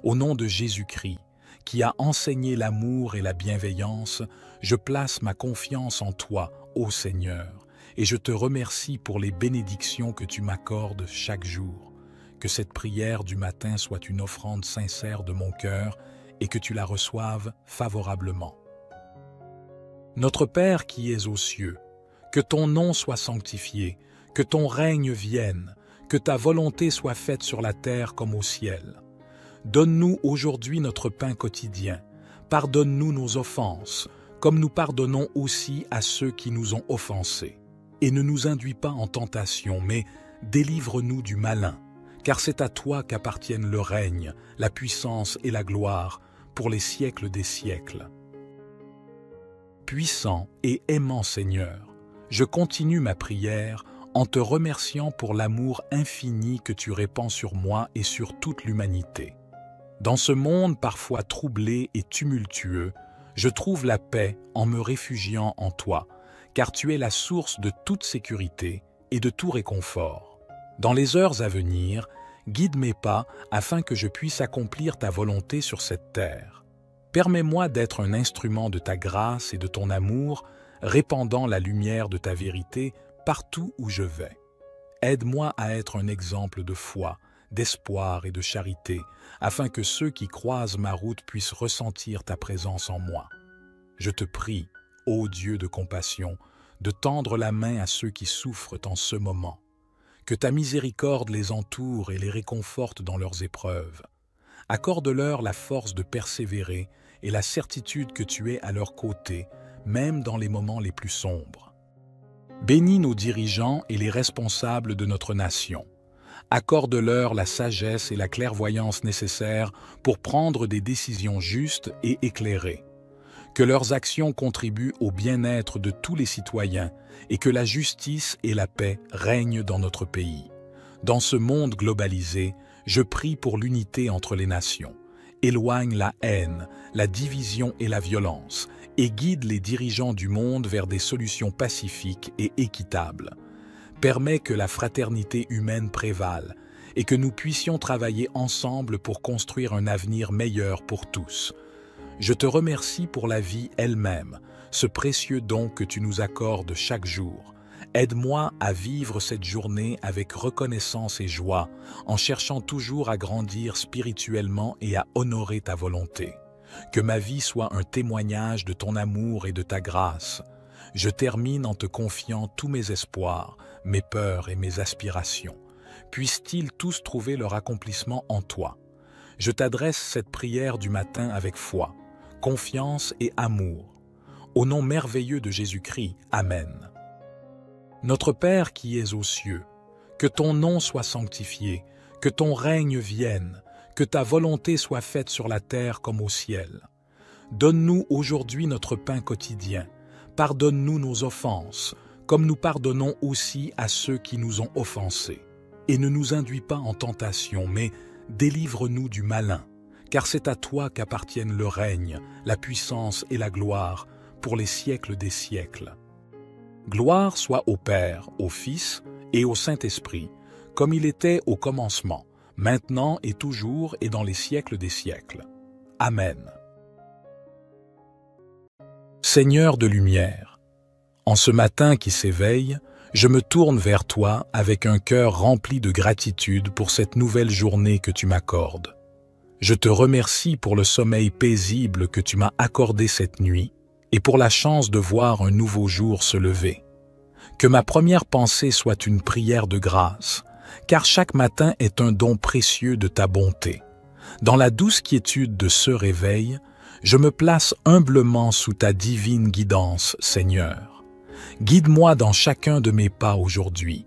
Au nom de Jésus-Christ, qui a enseigné l'amour et la bienveillance, je place ma confiance en toi, ô Seigneur, et je te remercie pour les bénédictions que tu m'accordes chaque jour. Que cette prière du matin soit une offrande sincère de mon cœur et que tu la reçoives favorablement. Notre Père qui es aux cieux, que ton nom soit sanctifié, que ton règne vienne, que ta volonté soit faite sur la terre comme au ciel. Donne-nous aujourd'hui notre pain quotidien. Pardonne-nous nos offenses, comme nous pardonnons aussi à ceux qui nous ont offensés. Et ne nous induis pas en tentation, mais délivre-nous du malin, car c'est à toi qu'appartiennent le règne, la puissance et la gloire, pour les siècles des siècles. Puissant et aimant Seigneur, je continue ma prière en te remerciant pour l'amour infini que tu répands sur moi et sur toute l'humanité. Dans ce monde parfois troublé et tumultueux, je trouve la paix en me réfugiant en toi, car tu es la source de toute sécurité et de tout réconfort. Dans les heures à venir, guide mes pas afin que je puisse accomplir ta volonté sur cette terre. Permets-moi d'être un instrument de ta grâce et de ton amour, répandant la lumière de ta vérité partout où je vais. Aide-moi à être un exemple de foi, d'espoir et de charité, afin que ceux qui croisent ma route puissent ressentir ta présence en moi. Je te prie, ô Dieu de compassion, de tendre la main à ceux qui souffrent en ce moment. Que ta miséricorde les entoure et les réconforte dans leurs épreuves. Accorde-leur la force de persévérer et la certitude que tu es à leur côté, même dans les moments les plus sombres. Bénis nos dirigeants et les responsables de notre nation. Accorde-leur la sagesse et la clairvoyance nécessaires pour prendre des décisions justes et éclairées. Que leurs actions contribuent au bien-être de tous les citoyens et que la justice et la paix règnent dans notre pays. Dans ce monde globalisé, je prie pour l'unité entre les nations. Éloigne la haine, la division et la violence et guide les dirigeants du monde vers des solutions pacifiques et équitables. Permets que la fraternité humaine prévale et que nous puissions travailler ensemble pour construire un avenir meilleur pour tous. Je te remercie pour la vie elle-même, ce précieux don que tu nous accordes chaque jour. Aide-moi à vivre cette journée avec reconnaissance et joie, en cherchant toujours à grandir spirituellement et à honorer ta volonté. Que ma vie soit un témoignage de ton amour et de ta grâce. Je termine en te confiant tous mes espoirs, mes peurs et mes aspirations. Puissent-ils tous trouver leur accomplissement en toi. Je t'adresse cette prière du matin avec foi, confiance et amour. Au nom merveilleux de Jésus-Christ, Amen. Notre Père qui es aux cieux, que ton nom soit sanctifié, que ton règne vienne, que ta volonté soit faite sur la terre comme au ciel. Donne-nous aujourd'hui notre pain quotidien. Pardonne-nous nos offenses, comme nous pardonnons aussi à ceux qui nous ont offensés. Et ne nous induis pas en tentation, mais délivre-nous du malin, car c'est à toi qu'appartiennent le règne, la puissance et la gloire, pour les siècles des siècles. Gloire soit au Père, au Fils et au Saint-Esprit, comme il était au commencement, maintenant et toujours et dans les siècles des siècles. Amen. Seigneur de lumière, en ce matin qui s'éveille, je me tourne vers toi avec un cœur rempli de gratitude pour cette nouvelle journée que tu m'accordes. Je te remercie pour le sommeil paisible que tu m'as accordé cette nuit et pour la chance de voir un nouveau jour se lever. Que ma première pensée soit une prière de grâce, car chaque matin est un don précieux de ta bonté. Dans la douce quiétude de ce réveil, je me place humblement sous ta divine guidance, Seigneur. Guide-moi dans chacun de mes pas aujourd'hui.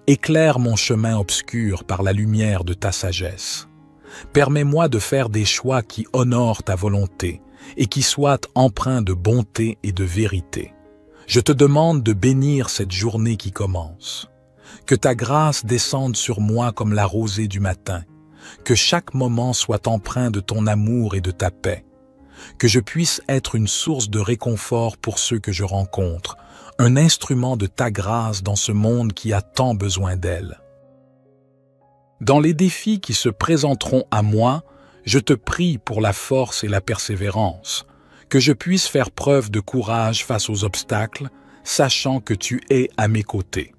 Éclaire mon chemin obscur par la lumière de ta sagesse. Permets-moi de faire des choix qui honorent ta volonté et qui soient empreints de bonté et de vérité. Je te demande de bénir cette journée qui commence. Que ta grâce descende sur moi comme la rosée du matin. Que chaque moment soit empreint de ton amour et de ta paix. Que je puisse être une source de réconfort pour ceux que je rencontre, un instrument de ta grâce dans ce monde qui a tant besoin d'elle. Dans les défis qui se présenteront à moi, je te prie pour la force et la persévérance, que je puisse faire preuve de courage face aux obstacles, sachant que tu es à mes côtés.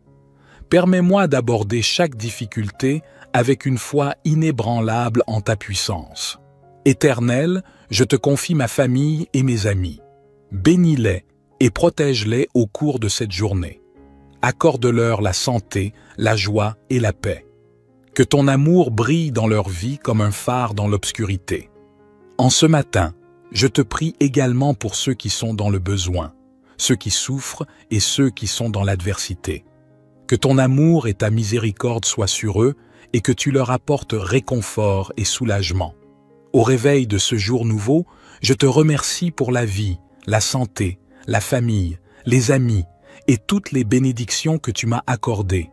Permets-moi d'aborder chaque difficulté avec une foi inébranlable en ta puissance. Éternel, je te confie ma famille et mes amis. Bénis-les et protège-les au cours de cette journée. Accorde-leur la santé, la joie et la paix. Que ton amour brille dans leur vie comme un phare dans l'obscurité. En ce matin, je te prie également pour ceux qui sont dans le besoin, ceux qui souffrent et ceux qui sont dans l'adversité. Que ton amour et ta miséricorde soient sur eux et que tu leur apportes réconfort et soulagement. Au réveil de ce jour nouveau, je te remercie pour la vie, la santé, la famille, les amis et toutes les bénédictions que tu m'as accordées.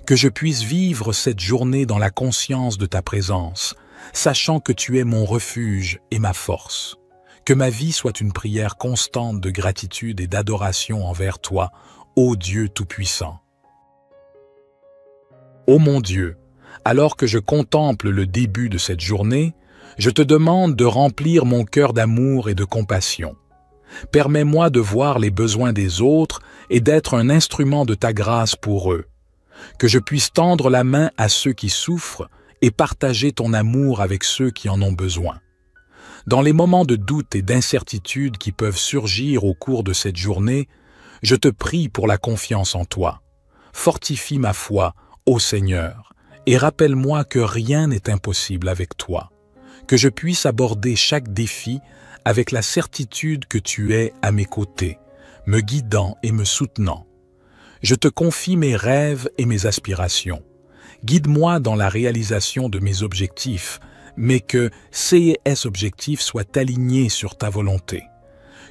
Que je puisse vivre cette journée dans la conscience de ta présence, sachant que tu es mon refuge et ma force. Que ma vie soit une prière constante de gratitude et d'adoration envers toi, ô Dieu Tout-Puissant. Ô mon Dieu, alors que je contemple le début de cette journée, je te demande de remplir mon cœur d'amour et de compassion. Permets-moi de voir les besoins des autres et d'être un instrument de ta grâce pour eux. Que je puisse tendre la main à ceux qui souffrent et partager ton amour avec ceux qui en ont besoin. Dans les moments de doute et d'incertitude qui peuvent surgir au cours de cette journée, je te prie pour la confiance en toi. Fortifie ma foi, ô Seigneur, et rappelle-moi que rien n'est impossible avec toi. Que je puisse aborder chaque défi avec la certitude que tu es à mes côtés, me guidant et me soutenant. Je te confie mes rêves et mes aspirations. Guide-moi dans la réalisation de mes objectifs, mais que ces objectifs soient alignés sur ta volonté.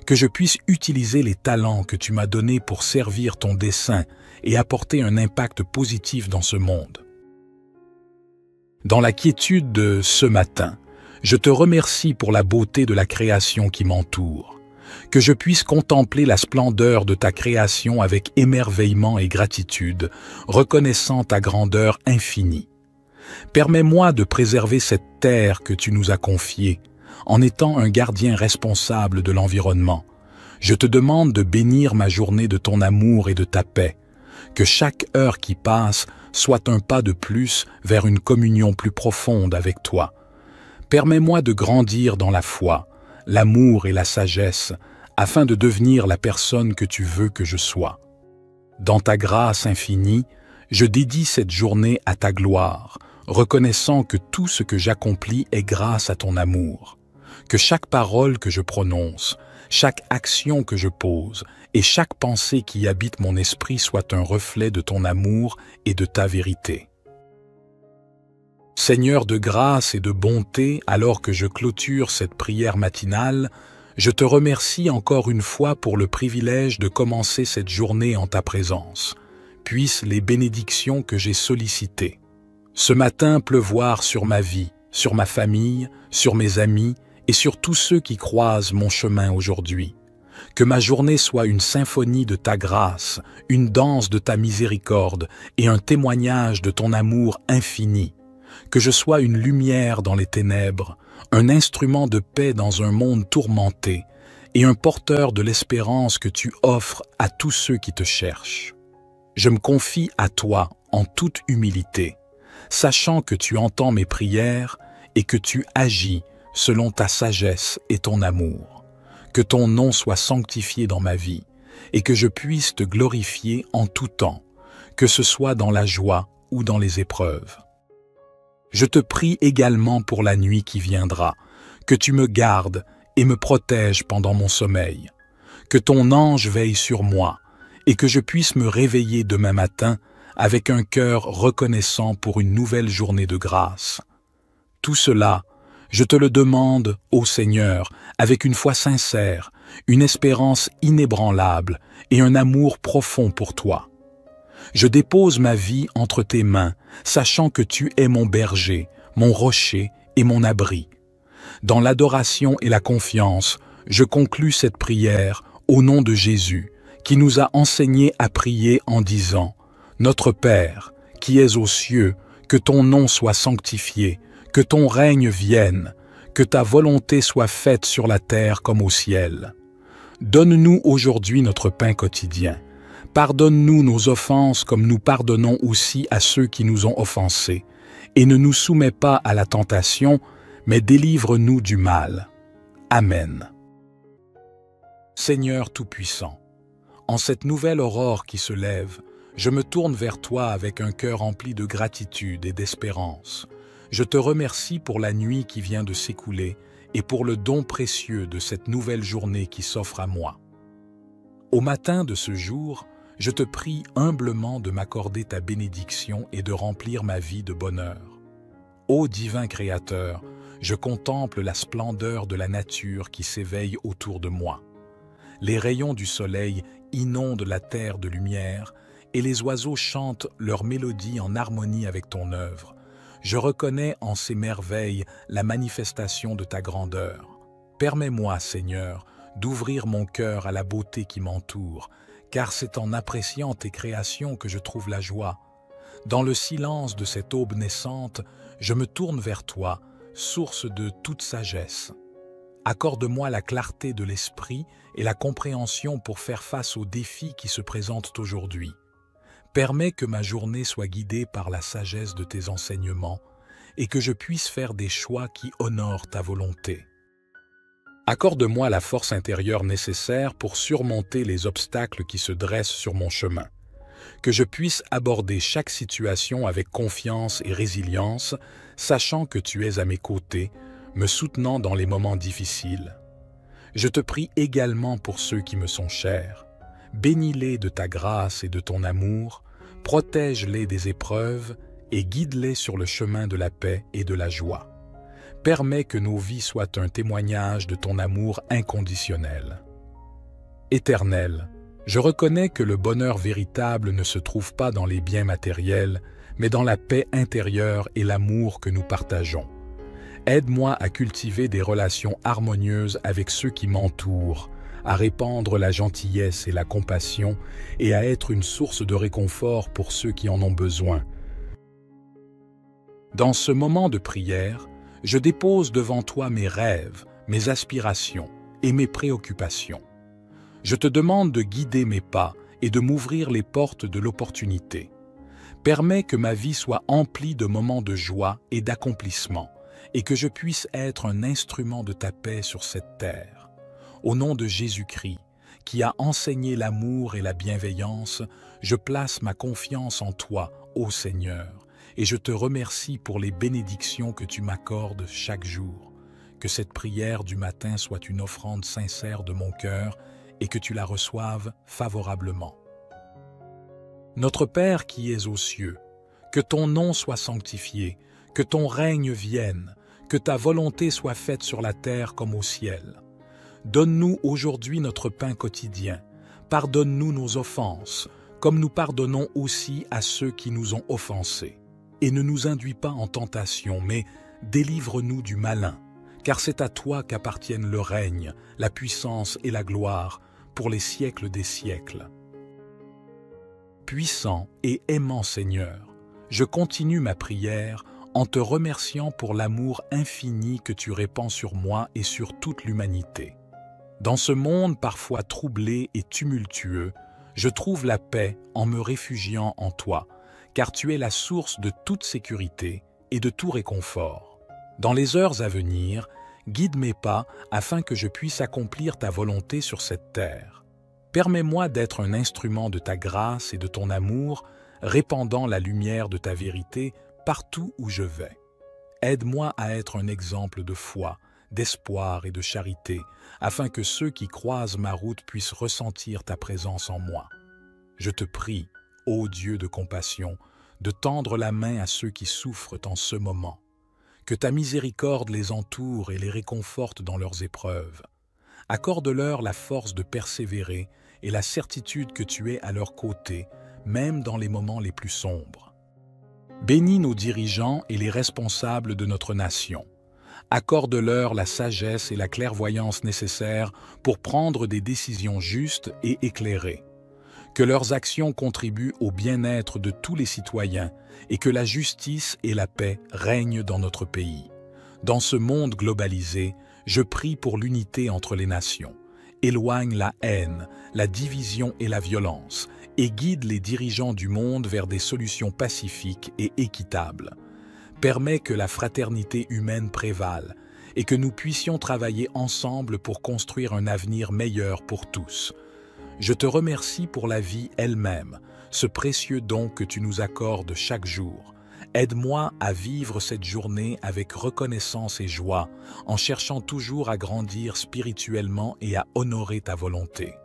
Que je puisse utiliser les talents que tu m'as donnés pour servir ton dessein et apporter un impact positif dans ce monde. Dans la quiétude de ce matin, je te remercie pour la beauté de la création qui m'entoure. Que je puisse contempler la splendeur de ta création avec émerveillement et gratitude, reconnaissant ta grandeur infinie. Permets-moi de préserver cette terre que tu nous as confiée, en étant un gardien responsable de l'environnement. Je te demande de bénir ma journée de ton amour et de ta paix. Que chaque heure qui passe soit un pas de plus vers une communion plus profonde avec toi. Permets-moi de grandir dans la foi, l'amour et la sagesse, afin de devenir la personne que tu veux que je sois. Dans ta grâce infinie, je dédie cette journée à ta gloire, reconnaissant que tout ce que j'accomplis est grâce à ton amour. Que chaque parole que je prononce, chaque action que je pose et chaque pensée qui habite mon esprit soit un reflet de ton amour et de ta vérité. Seigneur de grâce et de bonté, alors que je clôture cette prière matinale, je te remercie encore une fois pour le privilège de commencer cette journée en ta présence. Puissent les bénédictions que j'ai sollicitées ce matin pleuvoir sur ma vie, sur ma famille, sur mes amis et sur tous ceux qui croisent mon chemin aujourd'hui. Que ma journée soit une symphonie de ta grâce, une danse de ta miséricorde et un témoignage de ton amour infini. Que je sois une lumière dans les ténèbres, un instrument de paix dans un monde tourmenté, et un porteur de l'espérance que tu offres à tous ceux qui te cherchent. Je me confie à toi en toute humilité, sachant que tu entends mes prières et que tu agis selon ta sagesse et ton amour. Que ton nom soit sanctifié dans ma vie et que je puisse te glorifier en tout temps, que ce soit dans la joie ou dans les épreuves. Je te prie également pour la nuit qui viendra, que tu me gardes et me protèges pendant mon sommeil, que ton ange veille sur moi et que je puisse me réveiller demain matin avec un cœur reconnaissant pour une nouvelle journée de grâce. Tout cela, je te le demande, ô Seigneur, avec une foi sincère, une espérance inébranlable et un amour profond pour toi. Je dépose ma vie entre tes mains, sachant que tu es mon berger, mon rocher et mon abri. Dans l'adoration et la confiance, je conclus cette prière au nom de Jésus, qui nous a enseigné à prier en disant « Notre Père, qui es aux cieux, que ton nom soit sanctifié, que ton règne vienne, que ta volonté soit faite sur la terre comme au ciel. Donne-nous aujourd'hui notre pain quotidien. Pardonne-nous nos offenses comme nous pardonnons aussi à ceux qui nous ont offensés. Et ne nous soumets pas à la tentation, mais délivre-nous du mal. Amen. Seigneur Tout-Puissant, en cette nouvelle aurore qui se lève, je me tourne vers toi avec un cœur rempli de gratitude et d'espérance. Je te remercie pour la nuit qui vient de s'écouler et pour le don précieux de cette nouvelle journée qui s'offre à moi. Au matin de ce jour, je te prie humblement de m'accorder ta bénédiction et de remplir ma vie de bonheur. Ô divin Créateur, je contemple la splendeur de la nature qui s'éveille autour de moi. Les rayons du soleil inondent la terre de lumière et les oiseaux chantent leur mélodie en harmonie avec ton œuvre. Je reconnais en ces merveilles la manifestation de ta grandeur. Permets-moi, Seigneur, d'ouvrir mon cœur à la beauté qui m'entoure, car c'est en appréciant tes créations que je trouve la joie. Dans le silence de cette aube naissante, je me tourne vers toi, source de toute sagesse. Accorde-moi la clarté de l'esprit et la compréhension pour faire face aux défis qui se présentent aujourd'hui. Permets que ma journée soit guidée par la sagesse de tes enseignements et que je puisse faire des choix qui honorent ta volonté. Accorde-moi la force intérieure nécessaire pour surmonter les obstacles qui se dressent sur mon chemin. Que je puisse aborder chaque situation avec confiance et résilience, sachant que tu es à mes côtés, me soutenant dans les moments difficiles. Je te prie également pour ceux qui me sont chers. Bénis-les de ta grâce et de ton amour, protège-les des épreuves et guide-les sur le chemin de la paix et de la joie. Permets que nos vies soient un témoignage de ton amour inconditionnel. Éternel, je reconnais que le bonheur véritable ne se trouve pas dans les biens matériels, mais dans la paix intérieure et l'amour que nous partageons. Aide-moi à cultiver des relations harmonieuses avec ceux qui m'entourent, à répandre la gentillesse et la compassion et à être une source de réconfort pour ceux qui en ont besoin. Dans ce moment de prière, je dépose devant toi mes rêves, mes aspirations et mes préoccupations. Je te demande de guider mes pas et de m'ouvrir les portes de l'opportunité. Permets que ma vie soit emplie de moments de joie et d'accomplissement et que je puisse être un instrument de ta paix sur cette terre. Au nom de Jésus-Christ, qui a enseigné l'amour et la bienveillance, je place ma confiance en toi, ô Seigneur, et je te remercie pour les bénédictions que tu m'accordes chaque jour. Que cette prière du matin soit une offrande sincère de mon cœur et que tu la reçoives favorablement. Notre Père qui es aux cieux, que ton nom soit sanctifié, que ton règne vienne, que ta volonté soit faite sur la terre comme au ciel. Donne-nous aujourd'hui notre pain quotidien. Pardonne-nous nos offenses, comme nous pardonnons aussi à ceux qui nous ont offensés. Et ne nous induis pas en tentation, mais délivre-nous du malin, car c'est à toi qu'appartiennent le règne, la puissance et la gloire, pour les siècles des siècles. Puissant et aimant Seigneur, je continue ma prière en te remerciant pour l'amour infini que tu répands sur moi et sur toute l'humanité. Dans ce monde parfois troublé et tumultueux, je trouve la paix en me réfugiant en toi, car tu es la source de toute sécurité et de tout réconfort. Dans les heures à venir, guide mes pas afin que je puisse accomplir ta volonté sur cette terre. Permets-moi d'être un instrument de ta grâce et de ton amour, répandant la lumière de ta vérité partout où je vais. Aide-moi à être un exemple de foi, d'espoir et de charité, afin que ceux qui croisent ma route puissent ressentir ta présence en moi. Je te prie, ô Dieu de compassion, de tendre la main à ceux qui souffrent en ce moment. Que ta miséricorde les entoure et les réconforte dans leurs épreuves. Accorde-leur la force de persévérer et la certitude que tu es à leur côté, même dans les moments les plus sombres. Bénis nos dirigeants et les responsables de notre nation. Accorde-leur la sagesse et la clairvoyance nécessaires pour prendre des décisions justes et éclairées. Que leurs actions contribuent au bien-être de tous les citoyens et que la justice et la paix règnent dans notre pays. Dans ce monde globalisé, je prie pour l'unité entre les nations. Éloigne la haine, la division et la violence et guide les dirigeants du monde vers des solutions pacifiques et équitables. Permets que la fraternité humaine prévale et que nous puissions travailler ensemble pour construire un avenir meilleur pour tous. Je te remercie pour la vie elle-même, ce précieux don que tu nous accordes chaque jour. Aide-moi à vivre cette journée avec reconnaissance et joie, en cherchant toujours à grandir spirituellement et à honorer ta volonté.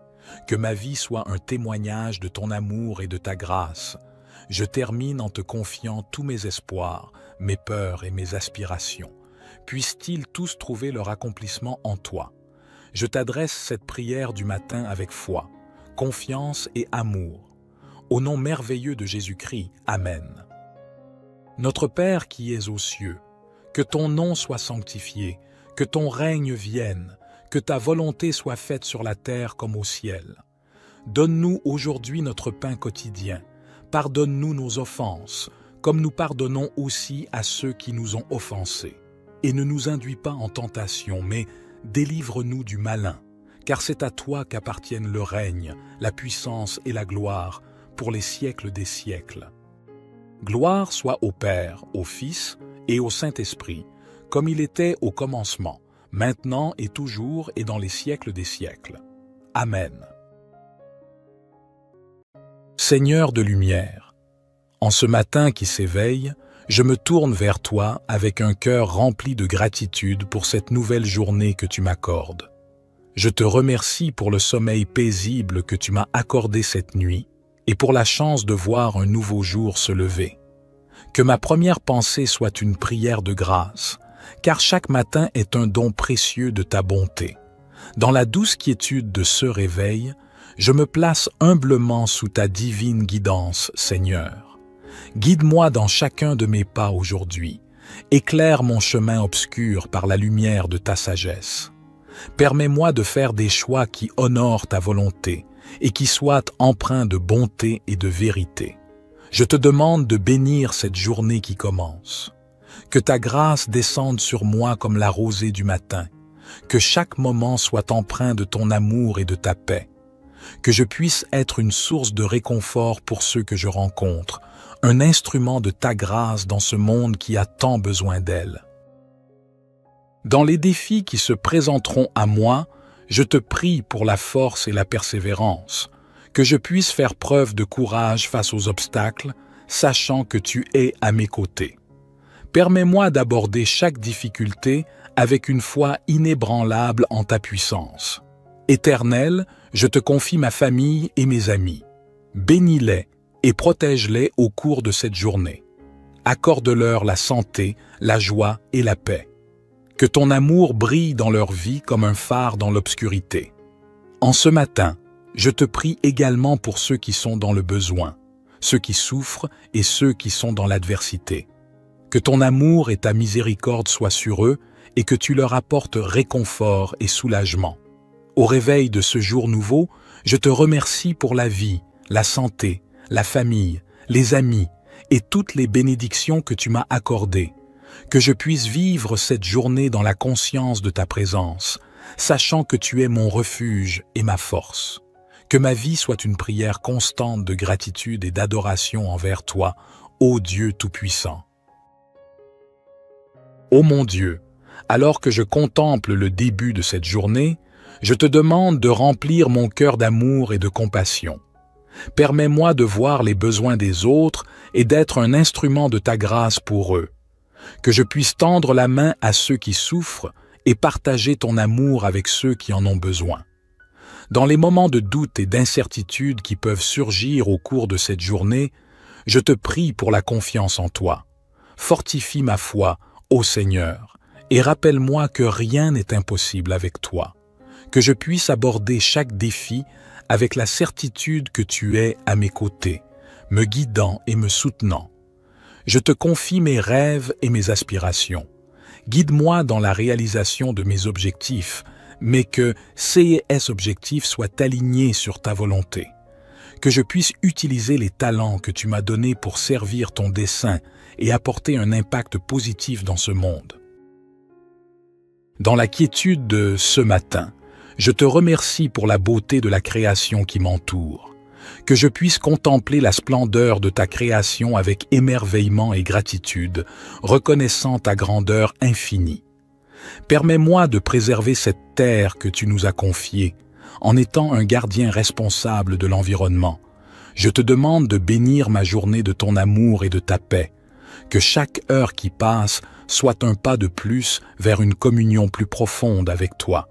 Que ma vie soit un témoignage de ton amour et de ta grâce. Je termine en te confiant tous mes espoirs, mes peurs et mes aspirations. Puissent-ils tous trouver leur accomplissement en toi. Je t'adresse cette prière du matin avec foi, confiance et amour. Au nom merveilleux de Jésus-Christ, Amen. Notre Père qui es aux cieux, que ton nom soit sanctifié, que ton règne vienne, que ta volonté soit faite sur la terre comme au ciel. Donne-nous aujourd'hui notre pain quotidien. Pardonne-nous nos offenses, comme nous pardonnons aussi à ceux qui nous ont offensés. Et ne nous induis pas en tentation, mais délivre-nous du malin, car c'est à toi qu'appartiennent le règne, la puissance et la gloire, pour les siècles des siècles. Gloire soit au Père, au Fils et au Saint-Esprit, comme il était au commencement, maintenant et toujours et dans les siècles des siècles. Amen. Seigneur de lumière, en ce matin qui s'éveille, je me tourne vers toi avec un cœur rempli de gratitude pour cette nouvelle journée que tu m'accordes. Je te remercie pour le sommeil paisible que tu m'as accordé cette nuit et pour la chance de voir un nouveau jour se lever. Que ma première pensée soit une prière de grâce, car chaque matin est un don précieux de ta bonté. Dans la douce quiétude de ce réveil, je me place humblement sous ta divine guidance, Seigneur. Guide-moi dans chacun de mes pas aujourd'hui. Éclaire mon chemin obscur par la lumière de ta sagesse. Permets-moi de faire des choix qui honorent ta volonté et qui soient empreints de bonté et de vérité. Je te demande de bénir cette journée qui commence. Que ta grâce descende sur moi comme la rosée du matin. Que chaque moment soit empreint de ton amour et de ta paix. Que je puisse être une source de réconfort pour ceux que je rencontre, un instrument de ta grâce dans ce monde qui a tant besoin d'elle. Dans les défis qui se présenteront à moi, je te prie pour la force et la persévérance, que je puisse faire preuve de courage face aux obstacles, sachant que tu es à mes côtés. Permets-moi d'aborder chaque difficulté avec une foi inébranlable en ta puissance. Éternel, je te confie ma famille et mes amis. Bénis-les et protège-les au cours de cette journée. Accorde-leur la santé, la joie et la paix. Que ton amour brille dans leur vie comme un phare dans l'obscurité. En ce matin, je te prie également pour ceux qui sont dans le besoin, ceux qui souffrent et ceux qui sont dans l'adversité. Que ton amour et ta miséricorde soient sur eux et que tu leur apportes réconfort et soulagement. Au réveil de ce jour nouveau, je te remercie pour la vie, la santé, la famille, les amis et toutes les bénédictions que tu m'as accordées. Que je puisse vivre cette journée dans la conscience de ta présence, sachant que tu es mon refuge et ma force. Que ma vie soit une prière constante de gratitude et d'adoration envers toi, ô Dieu Tout-Puissant. Ô mon Dieu, alors que je contemple le début de cette journée, je te demande de remplir mon cœur d'amour et de compassion. Permets-moi de voir les besoins des autres et d'être un instrument de ta grâce pour eux. Que je puisse tendre la main à ceux qui souffrent et partager ton amour avec ceux qui en ont besoin. Dans les moments de doute et d'incertitude qui peuvent surgir au cours de cette journée, je te prie pour la confiance en toi. Fortifie ma foi, ô Seigneur, et rappelle-moi que rien n'est impossible avec toi. Que je puisse aborder chaque défi avec la certitude que tu es à mes côtés, me guidant et me soutenant. Je te confie mes rêves et mes aspirations. Guide-moi dans la réalisation de mes objectifs, mais que ces objectifs soient alignés sur ta volonté. Que je puisse utiliser les talents que tu m'as donnés pour servir ton dessein et apporter un impact positif dans ce monde. Dans la quiétude de ce matin, je te remercie pour la beauté de la création qui m'entoure. Que je puisse contempler la splendeur de ta création avec émerveillement et gratitude, reconnaissant ta grandeur infinie. Permets-moi de préserver cette terre que tu nous as confiée, en étant un gardien responsable de l'environnement. Je te demande de bénir ma journée de ton amour et de ta paix. Que chaque heure qui passe soit un pas de plus vers une communion plus profonde avec toi.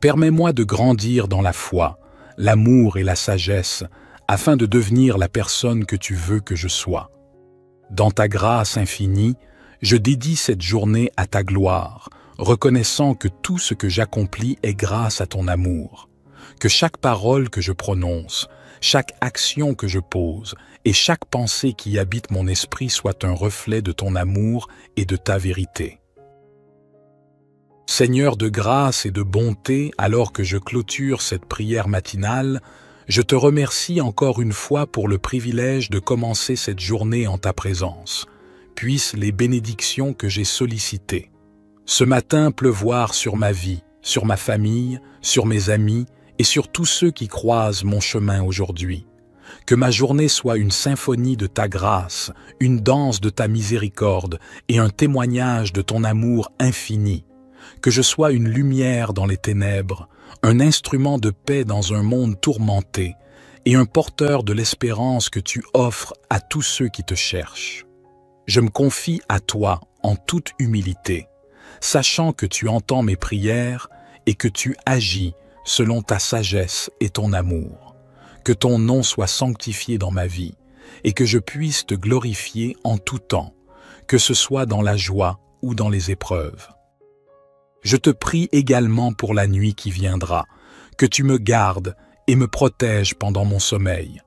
Permets-moi de grandir dans la foi, l'amour et la sagesse, afin de devenir la personne que tu veux que je sois. Dans ta grâce infinie, je dédie cette journée à ta gloire, reconnaissant que tout ce que j'accomplis est grâce à ton amour. Que chaque parole que je prononce, chaque action que je pose et chaque pensée qui habite mon esprit soit un reflet de ton amour et de ta vérité. Seigneur de grâce et de bonté, alors que je clôture cette prière matinale, je te remercie encore une fois pour le privilège de commencer cette journée en ta présence. Puissent les bénédictions que j'ai sollicitées ce matin pleuvoir sur ma vie, sur ma famille, sur mes amis et sur tous ceux qui croisent mon chemin aujourd'hui. Que ma journée soit une symphonie de ta grâce, une danse de ta miséricorde et un témoignage de ton amour infini. Que je sois une lumière dans les ténèbres, un instrument de paix dans un monde tourmenté et un porteur de l'espérance que tu offres à tous ceux qui te cherchent. Je me confie à toi en toute humilité, sachant que tu entends mes prières et que tu agis selon ta sagesse et ton amour. Que ton nom soit sanctifié dans ma vie et que je puisse te glorifier en tout temps, que ce soit dans la joie ou dans les épreuves. Je te prie également pour la nuit qui viendra, que tu me gardes et me protèges pendant mon sommeil,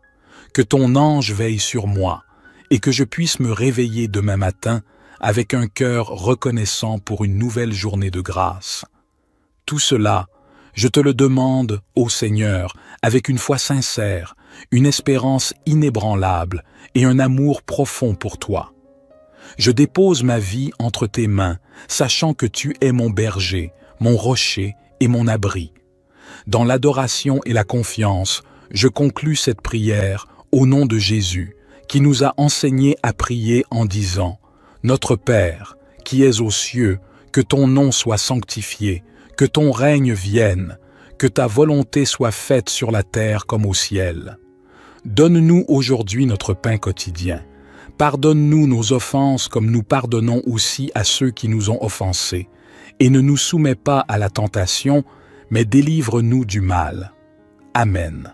que ton ange veille sur moi et que je puisse me réveiller demain matin avec un cœur reconnaissant pour une nouvelle journée de grâce. Tout cela, je te le demande, ô Seigneur, avec une foi sincère, une espérance inébranlable et un amour profond pour toi. Je dépose ma vie entre tes mains, sachant que tu es mon berger, mon rocher et mon abri. Dans l'adoration et la confiance, je conclus cette prière au nom de Jésus, qui nous a enseigné à prier en disant « Notre Père, qui es aux cieux, que ton nom soit sanctifié, que ton règne vienne, que ta volonté soit faite sur la terre comme au ciel. Donne-nous aujourd'hui notre pain quotidien. Pardonne-nous nos offenses comme nous pardonnons aussi à ceux qui nous ont offensés. Et ne nous soumets pas à la tentation, mais délivre-nous du mal. Amen.